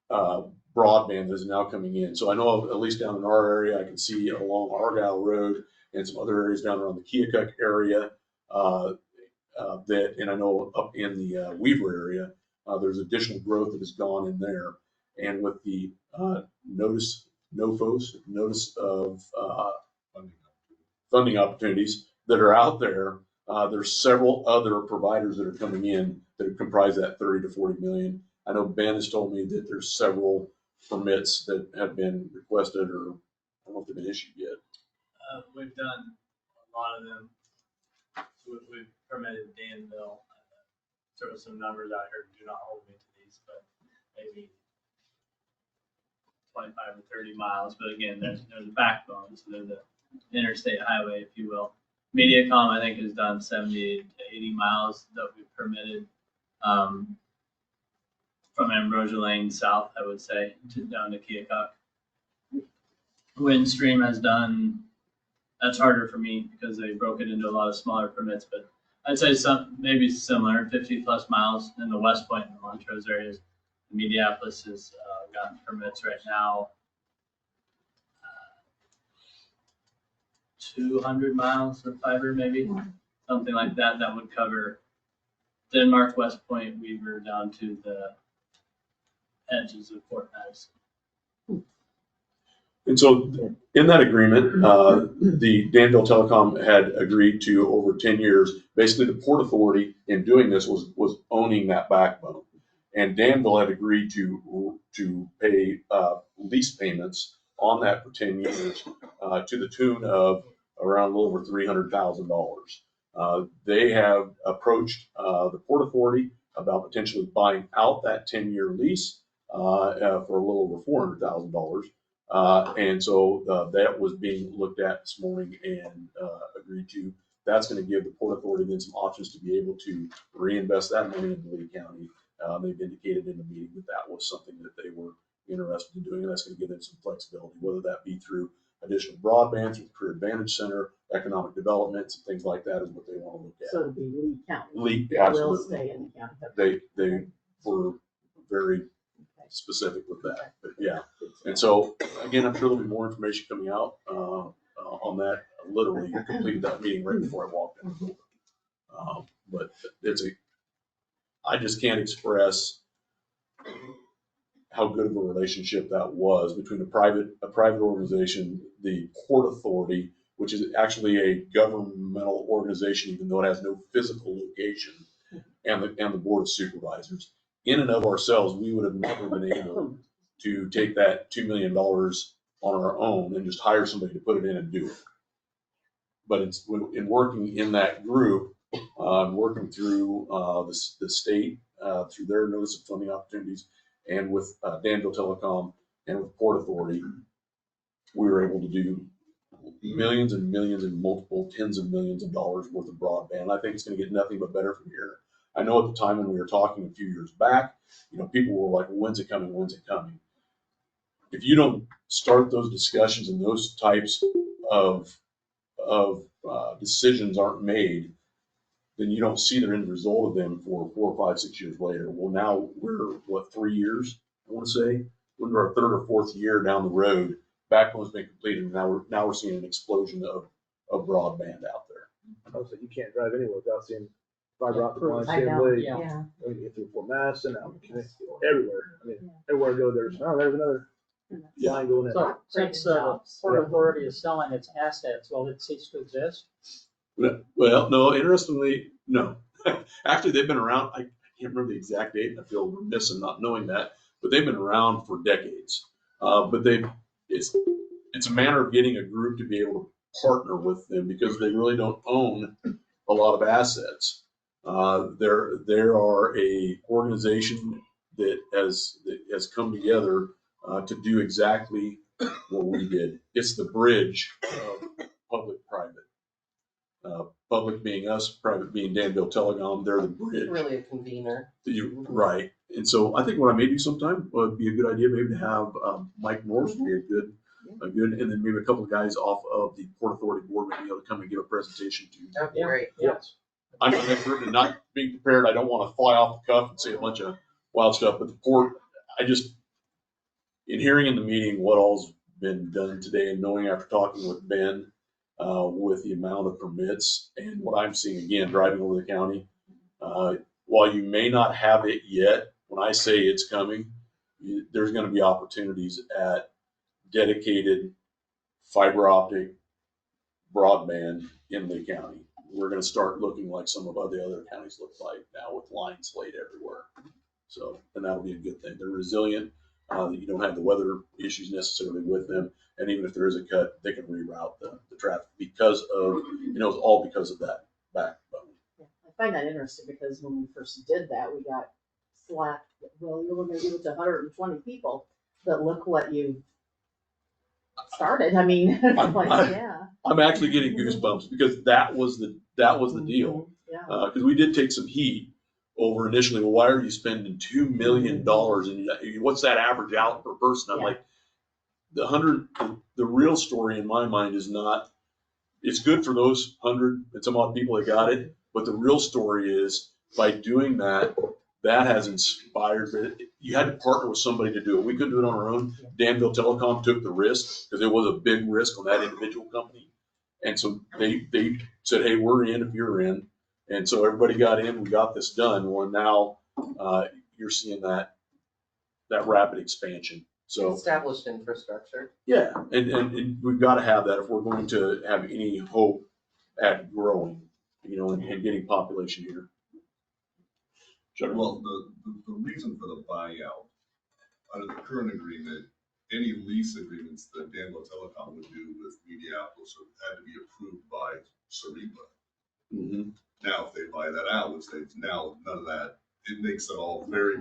Speaker 4: broadband that is now coming in. So I know at least down in our area, I can see along Argyle Road and some other areas down around the Keokuk area and I know up in the Weaver area, there's additional growth that has gone in there. And with the notice of funding opportunities that are out there, there's several other providers that are coming in that comprise that 30 to 40 million. I know Ben has told me that there's several permits that have been requested, or I don't know if they've been issued yet.
Speaker 7: We've done a lot of them. We've permitted Danville. Throw some numbers out here. Do not hold me to these, but maybe 25 or 30 miles. But again, there's a backbone, so there's the interstate highway, if you will. Mediacom, I think, has done 70 to 80 miles that we've permitted. From Ambrosia Lane south, I would say, down to Keokuk. Windstream has done, that's harder for me because they broke it into a lot of smaller permits, but I'd say maybe similar, 50 plus miles in the West Point and the Montrose areas. Mediapolis has gotten permits right now. 200 miles of fiber, maybe something like that. That would cover Denmark, West Point, Weaver, down to the edges of Fort Madison.
Speaker 4: And so in that agreement, the Danville Telecom had agreed to, over 10 years, basically the Port Authority in doing this was owning that backbone. And Danville had agreed to pay lease payments on that for 10 years to the tune of around a little over $300,000. They have approached the Port Authority about potentially buying out that 10-year lease for a little over $400,000. And so that was being looked at this morning and agreed to. That's going to give the Port Authority then some options to be able to reinvest that money in Lee County. They've indicated in the meeting that was something that they were interested in doing, and that's going to give them some flexibility, whether that be through additional broadband, through the Career Advantage Center, economic development, and things like that is what they want to look at.
Speaker 2: So it'll be Lee County.
Speaker 4: Lee,
Speaker 2: It
Speaker 4: absolutely.
Speaker 2: will stay in the county.
Speaker 4: They were very specific with that, but yeah. And so again, I'm sure there'll be more information coming out on that. I literally completed that meeting right before I walked in the door. But I just can't express how good of a relationship that was between a private organization, the Port Authority, which is actually a governmental organization, even though it has no physical location, and the Board of Supervisors. In and of ourselves, we would have never been able to take that $2 million on our own and just hire somebody to put it in and do it. But it's in working in that group, working through the state, through their notice of funding opportunities, and with Danville Telecom and with Port Authority, we were able to do millions and millions and multiple tens of millions of dollars worth of broadband. I think it's going to get nothing but better from here. I know at the time when we were talking a few years back, people were like, when's it coming? When's it coming? If you don't start those discussions and those types of decisions aren't made, then you don't see the end result of them for 4, 5, 6 years later. Well, now we're 3 years, I want to say, we're in our 3rd or 4th year down the road. Backbone's been completed, and now we're seeing an explosion of broadband out there.
Speaker 3: I was like, you can't drive anywhere without seeing fiber optic lines,
Speaker 2: I
Speaker 3: same
Speaker 2: know,
Speaker 3: way.
Speaker 1: Yeah.
Speaker 2: yeah.
Speaker 3: I mean, through Fort Madison, out everywhere. I mean, everywhere I go, there's another line going in.
Speaker 1: So since the Port Authority is selling its assets, will it cease to exist?
Speaker 4: Well, no, interestingly, no. Actually, they've been around. I can't remember the exact date. I feel remiss in not knowing that, but they've been around for decades. But it's a matter of getting a group to be able to partner with them because they really don't own a lot of assets. There are a organization that has come together to do exactly what we did. It's the bridge of public-private. Public being us, private being Danville Telecom, they're the bridge.
Speaker 5: Really a convener.
Speaker 4: Right. And so I think what I may do sometime would be a good idea, maybe to have Mike Norris be a good, and then maybe a couple of guys off of the Port Authority board may be able to come and give a presentation to you.
Speaker 5: That'd be great.
Speaker 4: Yes. I'm an expert and not being prepared. I don't want to fly off the cuff and say a bunch of wild stuff, but the port, in hearing in the meeting what all's been done today and knowing after talking with Ben, with the amount of permits and what I'm seeing again, driving over the county, while you may not have it yet, when I say it's coming, there's going to be opportunities at dedicated fiber optic broadband in the county. We're going to start looking like some of the other counties look like now with lines laid everywhere. So, and that'll be a good thing. They're resilient. You don't have the weather issues necessarily with them. And even if there is a cut, they can reroute the traffic because of, it's all because of that backbone.
Speaker 2: Yeah, I find that interesting because when we first did that, we got slapped. Well, you were going to do it to 120 people, but look what you started. I mean, yeah.
Speaker 4: I'm actually getting goosebumps because that was the deal.
Speaker 2: Yeah.
Speaker 4: Because we did take some heat over initially. Well, why are you spending $2 million and what's that average out per person? I'm like, the real story in my mind is not. It's good for those 100 and some odd people that got it, but the real story is by doing that, that has inspired. You had to partner with somebody to do it. We couldn't do it on our own. Danville Telecom took the risk because it was a big risk on that individual company. And so they said, hey, we're in if you're in. And so everybody got in, we got this done. Well, now you're seeing that rapid expansion. So
Speaker 5: Established infrastructure.
Speaker 4: yeah, and we've got to have that if we're going to have any hope at growing, and getting population here. Sure.
Speaker 12: Well, the reason for the buyout, under the current agreement, any lease agreements that Danville Telecom would do with Mediapolis had to be approved by Sariba.
Speaker 4: Mm-hmm.
Speaker 12: Now, if they buy that out, which they've now, none of that, it makes it all very,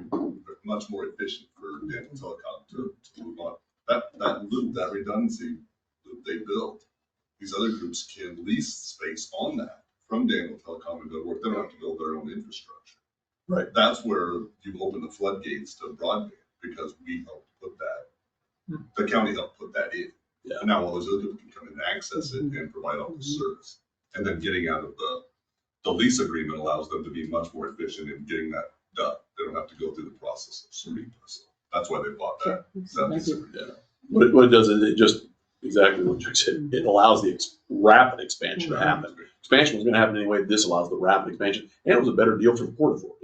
Speaker 12: much more efficient for Danville Telecom to move on. That loop, that redundancy loop they built, these other groups can lease space on that from Danville Telecom and go to work. They don't have to build their own infrastructure.
Speaker 4: Right.
Speaker 12: That's where you open the floodgates to broadband because we helped put that. The county helped put that in.
Speaker 4: Yeah.
Speaker 12: And now all those other people can come in and access it and provide all the service. And then getting out of the lease agreement allows them to be much more efficient in getting that done. They don't have to go through the process of Sariba. So that's why they bought that.
Speaker 4: Yeah. What it does is it just exactly what you said. It allows the rapid expansion to happen. Expansion was going to happen anyway. This allows the rapid expansion, and it was a better deal for the Port Authority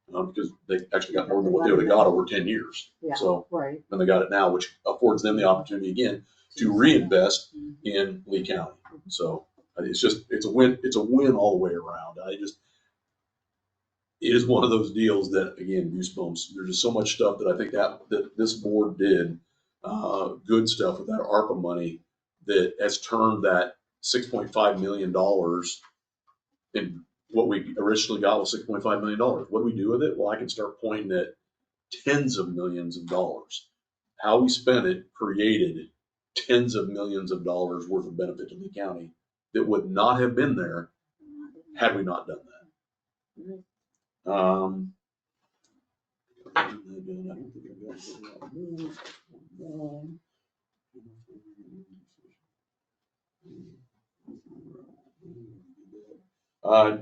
Speaker 4: because they actually got more than what they would have got over 10 years.
Speaker 2: Yeah.
Speaker 4: So
Speaker 2: Right.
Speaker 4: when they got it now, which affords them the opportunity again to reinvest in Lee County. So it's a win. It's a win all the way around. It is one of those deals that, again, goosebumps. There's just so much stuff that I think that this board did, good stuff with that ARPA money that has turned that $6.5 million in what we originally got was $6.5 million. What do we do with it? Well, I can start pointing at tens of millions of dollars. How we spent it created tens of millions of dollars worth of benefit to the county that would not have been there had we not done that.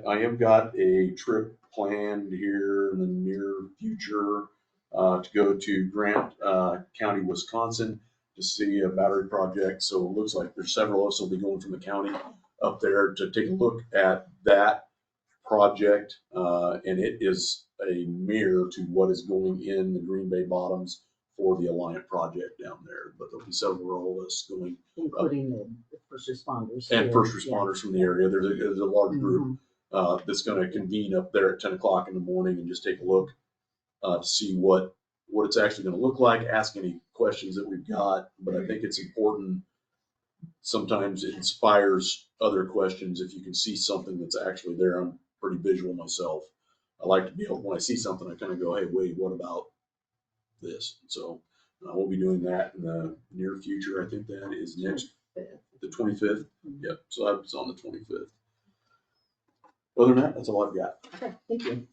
Speaker 4: I have got a trip planned here in the near future to go to Grant County, Wisconsin to see a battery project. So it looks like there's several of us will be going from the county up there to take a look at that project. And it is a mirror to what is going in the Green Bay Bottoms for the Alliant project down there. But there'll be several of us going,
Speaker 2: Including the first responders.
Speaker 4: and
Speaker 2: too.
Speaker 4: first responders from the area. There's a large group that's going to convene up there at 10 o'clock in the morning and just take a look to see what it's actually going to look like, ask any questions that we've got. But I think it's important. Sometimes it inspires other questions if you can see something that's actually there. I'm pretty visual myself. I like to be able, when I see something, I kind of go, hey, wait, what about this. So we'll be doing that in the near future. I think that is next, the 25th. Yep, so that's on the 25th. Other than that, that's all I've got.
Speaker 2: Okay, thank you.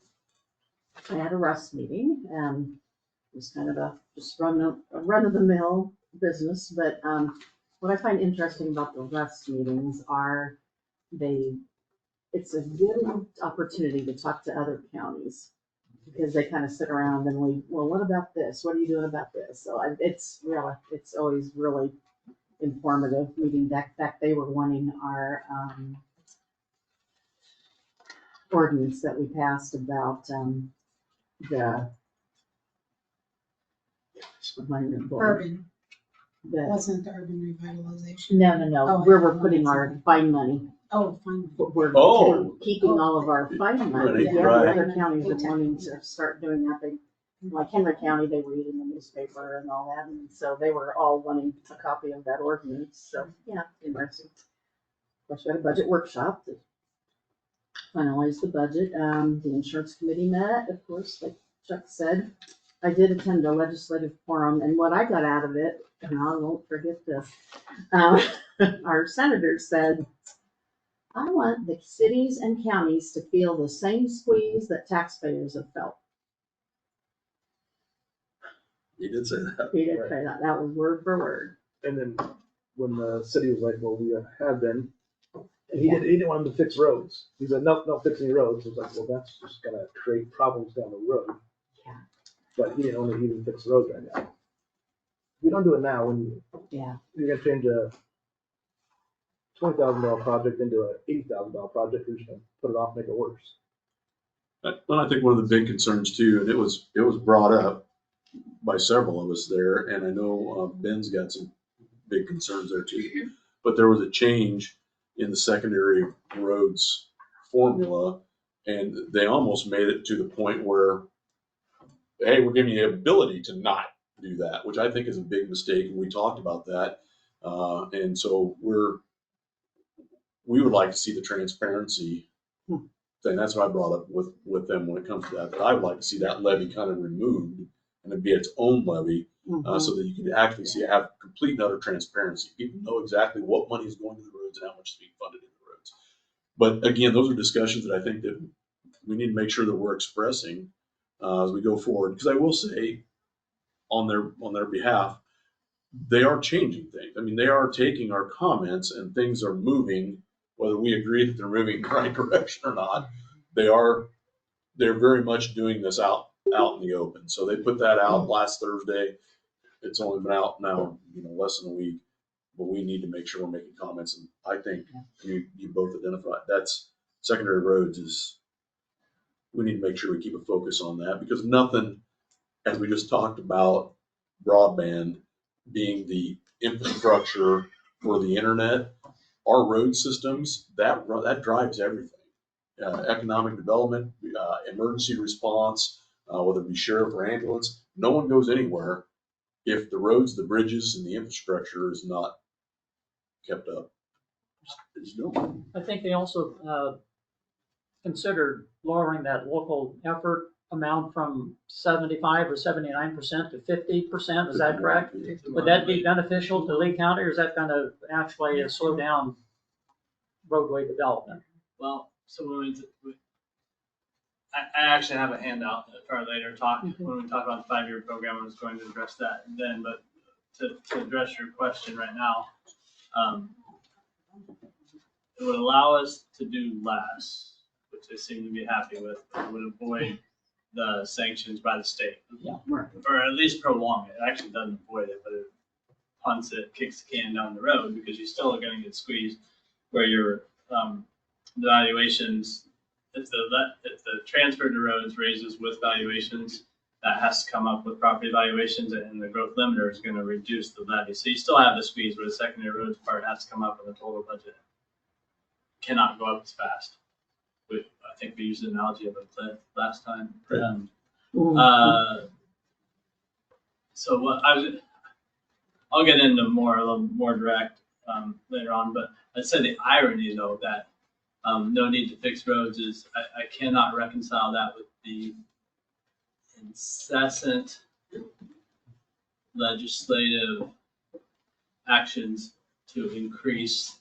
Speaker 2: I had a Rust meeting, it was kind of a run of the mill business, but, what I find interesting about the Rust meetings are it's a good opportunity to talk to other counties. Because they kind of sit around and well, what about this? What are you doing about this? So it's always really informative meeting. In fact, they were wanting our, ordinance that we passed about, the
Speaker 13: Urban,
Speaker 2: the,
Speaker 13: wasn't the urban revitalization.
Speaker 2: no,
Speaker 13: Oh,
Speaker 2: where we're putting our fine money.
Speaker 13: Oh, fine.
Speaker 2: We're
Speaker 4: Oh.
Speaker 2: keeping all of our fine money.
Speaker 4: Right,
Speaker 2: Yeah,
Speaker 4: right.
Speaker 2: the other counties are wanting to start doing that. Like Henry County, they read in the newspaper and all that, and so they were all wanting a copy of that ordinance. So, yeah, interesting. Of course, we had a budget workshop to finalize the budget. The insurance committee met, of course, like Chuck said. I did attend a legislative forum, and what I got out of it, and I won't forget this, our senator said, I want the cities and counties to feel the same squeeze that taxpayers have felt.
Speaker 4: He did say that.
Speaker 2: He did say that. That was word for word.
Speaker 3: And then when the city was like, well, we have been, and he didn't want them to fix roads. He said, no, fix any roads. I was like, well, that's just gonna create problems down the road.
Speaker 2: Yeah.
Speaker 3: But he didn't want to even fix the roads right now. We don't do it now when
Speaker 2: Yeah.
Speaker 3: you're gonna change a $20,000 project into an $80,000 project. You're just gonna put it off, make it worse.
Speaker 4: Well, I think one of the big concerns too, and it was brought up by several of us there, and I know Ben's got some big concerns there too. But there was a change in the secondary roads formula, and they almost made it to the point where, hey, we're giving you the ability to not do that, which I think is a big mistake, and we talked about that. And so we would like to see the transparency thing. That's what I brought up with them when it comes to that. But I would like to see that levy kind of removed and it be its own levy, so that you can actually have complete and utter transparency. People know exactly what money is going to the roads and how much is being funded in the roads. But again, those are discussions that I think that we need to make sure that we're expressing as we go forward. Because I will say, on their behalf, they are changing things. I mean, they are taking our comments and things are moving, whether we agree that they're moving in the right direction or not. They're very much doing this out in the open. So they put that out last Thursday. It's only been out now, less than a week, but we need to make sure we're making comments. And I think you both identified that's secondary roads we need to make sure we keep a focus on that, because nothing, as we just talked about, broadband being the infrastructure for the internet, our road systems, that drives everything. Economic development, emergency response, whether it be sheriff or ambulance, no one goes anywhere if the roads, the bridges, and the infrastructure is not kept up. There's no.
Speaker 1: I think they also considered lowering that local effort amount from 75 or 79% to 50%. Is that correct? Would that be beneficial to Lee County, or is that going to actually slow down roadway development?
Speaker 7: Well, so I actually have a handout for our later talk when we talk about the 5-year program. I was going to address that then, but to address your question right now, it would allow us to do less, which I seem to be happy with. It would avoid the sanctions by the state, or at least prolong it. It actually doesn't avoid it, but it punts it, kicks the can down the road, because you still are going to get squeezed where your the valuations. If the transfer to roads raises with valuations, that has to come up with property valuations, and the growth limiter is going to reduce the levy. So you still have the squeeze where the secondary roads part has to come up with the total budget. Cannot go up as fast. I think we used the analogy of a cliff last time. So what I'll get into a little more direct later on, but I'd say the irony though that no need to fix roads is I cannot reconcile that with the incessant legislative actions to increase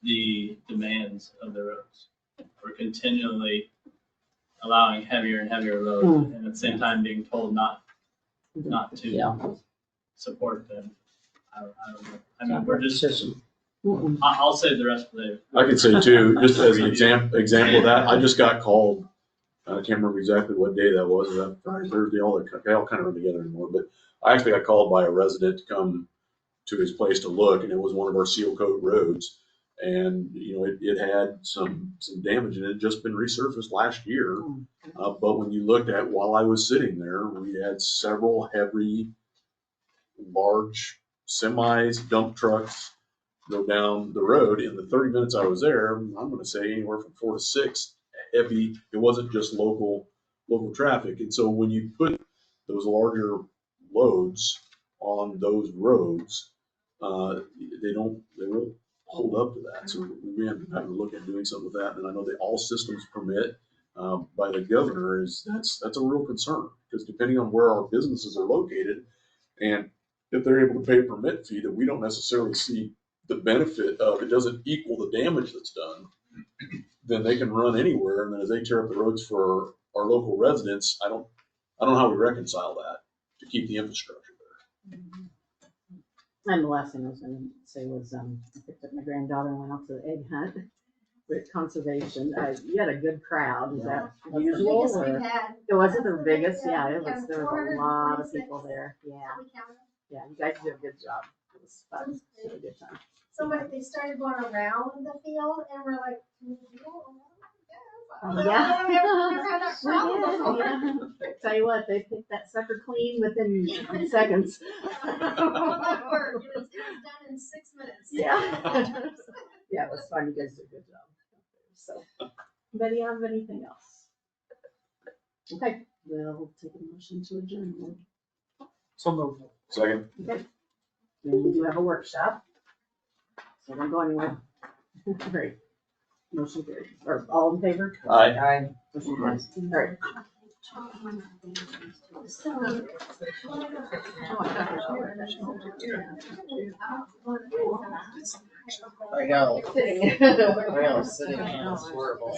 Speaker 7: the demands of the roads. We're continually allowing heavier and heavier loads, and at the same time being told not to
Speaker 1: Yeah.
Speaker 7: support them. I don't know. I mean, we're just,
Speaker 2: Mm-mm.
Speaker 7: I'll save the rest for later.
Speaker 4: I could say too, just as an example of that, I just got called, I can't remember exactly what day that was, Friday, Thursday, they all kind of run together anymore, but I actually got called by a resident to come to his place to look, and it was one of our seal coat roads. And, you know, it had some damage and it had just been resurfaced last year. But when you looked at, while I was sitting there, we had several heavy, large semis, dump trucks go down the road. In the 30 minutes I was there, I'm going to say anywhere from 4 to 6 heavy. It wasn't just local traffic. And so when you put those larger loads on those roads, they won't hold up to that. So we have to look at doing something with that. And I know that all systems permit by the governor that's a real concern, because depending on where our businesses are located, and if they're able to pay a permit fee that we don't necessarily see the benefit of, it doesn't equal the damage that's done, then they can run anywhere. And then as they tear up the roads for our local residents, I don't know how we reconcile that to keep the infrastructure there.
Speaker 2: And the last thing I was gonna say was, I picked up my granddaughter and went out to the egg hunt with conservation. You had a good crowd. Is that
Speaker 9: That's the
Speaker 2: usual?
Speaker 9: biggest
Speaker 2: Or
Speaker 9: we've had.
Speaker 2: it wasn't the biggest?
Speaker 9: Yeah,
Speaker 2: Yeah,
Speaker 9: yeah,
Speaker 2: there was a lot of
Speaker 9: 426
Speaker 2: people there. Yeah,
Speaker 9: We counted.
Speaker 2: yeah, you guys did a good job. It was fun. It was a good time.
Speaker 9: Somebody, they started going around the field and we're like, can we do that?
Speaker 2: Yeah.
Speaker 9: Never had that
Speaker 2: We
Speaker 9: problem.
Speaker 2: did, yeah. Tell you what, they picked that sucker clean within seconds.
Speaker 9: That worked. It was done in 6 minutes.
Speaker 2: Yeah. Yeah, it was fun. You guys did a good job. So, anybody have anything else? Okay, we'll take a motion to adjourn.
Speaker 1: So moved.
Speaker 4: Second.
Speaker 2: Okay. Then we do have a workshop. So don't go anywhere. Great. Motion carried. Or all in favor?
Speaker 4: Aye.
Speaker 2: Motion carries. All right.
Speaker 5: I know. I know, sitting here is horrible.